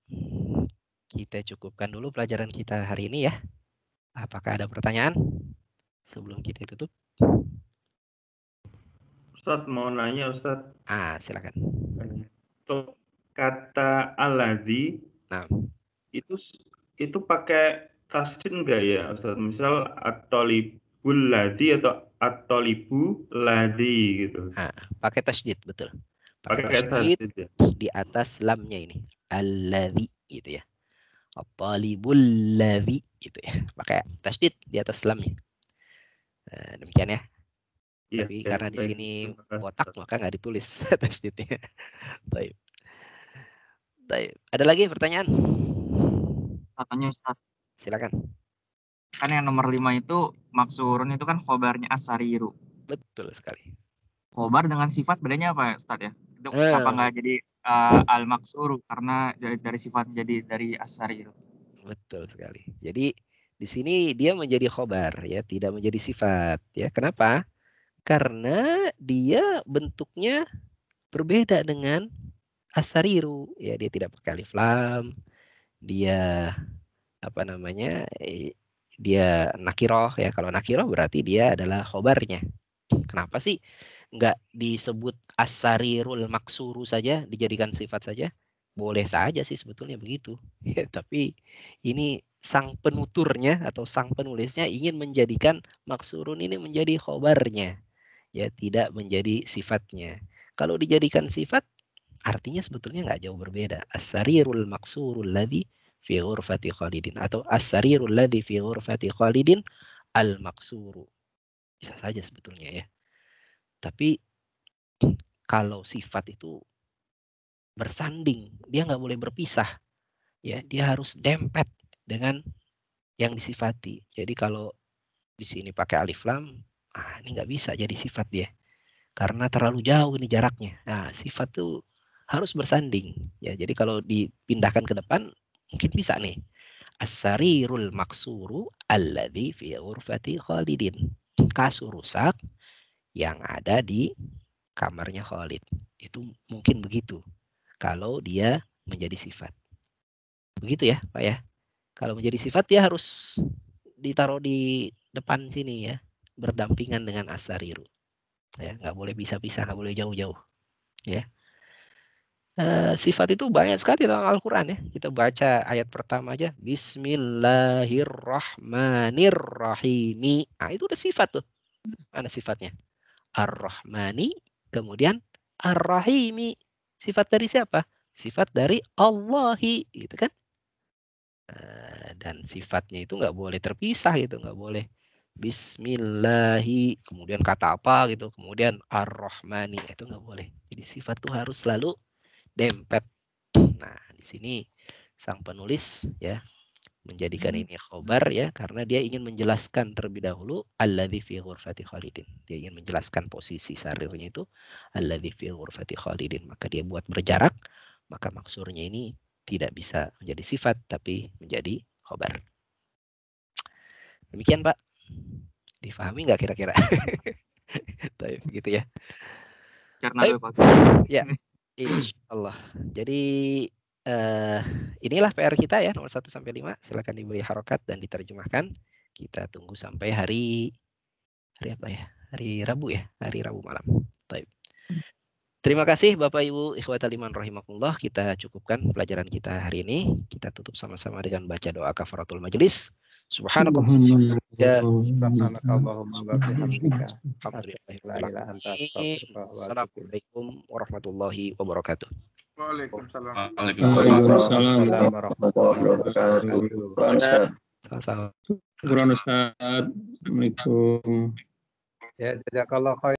kita cukupkan dulu pelajaran kita hari ini ya. Apakah ada pertanyaan sebelum kita tutup? Ustadz mau nanya Ustadz. Silakan. Untuk kata aladzi, nah, itu pakai tasdid enggak ya Ustadz? Misal at-thalibul ladzi atau at-thalibu ladzi gitu. Pakai tasdid, betul. Pakai tasdid ya? Di atas lamnya ini, alladzi gitu ya. At-talibul ladzi gitu ya. Pakai tasdid di atas lamnya. Demikian ya. Tapi karena di sini botak maka nggak ditulis tasdidnya. Baik. Baik. Ada lagi pertanyaan? Katanya Ustaz. Silakan. Kan yang nomor 5 itu maksurun itu kan khobarnya as-sariru. Betul sekali. Khobar dengan sifat bedanya apa Ustaz ya? Itu apa nggak jadi al-maksuru karena dari sifat jadi dari as-sariru. Betul sekali. Jadi di sini dia menjadi khobar ya, tidak menjadi sifat ya. Kenapa? Karena dia bentuknya berbeda dengan as-sariru ya, dia tidak pakai alif lam, dia dia nakiroh ya. Kalau nakiroh berarti dia adalah khobarnya. Kenapa sih nggak disebut as-sarirul maksuru saja, dijadikan sifat saja? Boleh saja sih sebetulnya begitu ya, tapi ini sang penuturnya atau sang penulisnya ingin menjadikan maksurun ini menjadi khobarnya ya, tidak menjadi sifatnya. Kalau dijadikan sifat artinya sebetulnya nggak jauh berbeda. As-sarirul maksurul ladzi fi ghurfati Khalidin atau as-sarirul ladzi fi ghurfati Khalidin al-maksuru. Bisa saja sebetulnya ya. Tapi kalau sifat itu bersanding, dia nggak boleh berpisah. Ya, dia harus dempet dengan yang disifati. Jadi kalau di sini pakai alif lam, ini nggak bisa jadi sifat dia. Karena terlalu jauh ini jaraknya. Nah, sifat itu harus bersanding. Ya, jadi kalau dipindahkan ke depan, mungkin bisa nih. As-sarirul maksuru alladzi fi ghurfati Khalidin. Kasur rusak yang ada di kamarnya Khalid. Itu mungkin begitu. Kalau dia menjadi sifat. Begitu ya, Pak ya. Kalau menjadi sifat dia harus ditaruh di depan sini ya, berdampingan dengan as-sariru. Ya, nggak boleh pisah-pisah, nggak boleh jauh-jauh. Ya. Sifat itu banyak sekali dalam Al-Quran ya. Kita baca ayat pertama aja. Bismillahirrahmanirrahim. Nah, itu udah sifat tuh. Mana sifatnya? Ar-Rahmani, kemudian Ar-Rahimi. Sifat dari siapa? Sifat dari Allahi, gitu kan? Dan sifatnya itu nggak boleh terpisah gitu, nggak boleh Bismillahi, kemudian kata apa gitu, kemudian Ar-Rahmani, itu nggak boleh. Jadi sifat itu harus selalu dempet. Nah, di sini sang penulis ya menjadikan ini khobar ya, karena dia ingin menjelaskan terlebih dahulu alladzi fi ghurfati Khalidin. Dia ingin menjelaskan posisi sarirnya itu alladzi fi ghurfati Khalidin. Maka dia buat berjarak, maka maksurnya ini tidak bisa menjadi sifat tapi menjadi khobar. Demikian Pak. Difahami nggak kira-kira? Tapi begitu ya. Ya, insyaallah. Jadi inilah PR kita ya, nomor 1 sampai 5. Silakan diberi harokat dan diterjemahkan. Kita tunggu sampai hari apa ya? Hari Rabu ya, hari Rabu malam. Baik. Terima kasih Bapak Ibu ikhwatal iman rahimakumullah. Kita cukupkan pelajaran kita hari ini. Kita tutup sama-sama dengan baca doa kafaratul majelis. Subhanallah. Assalamualaikum warahmatullahi wabarakatuh. Waalaikumsalam. Waalaikumsalam warahmatullahi wabarakatuh. Sama-sama. Assalamualaikum. Ya, jazakallah khair.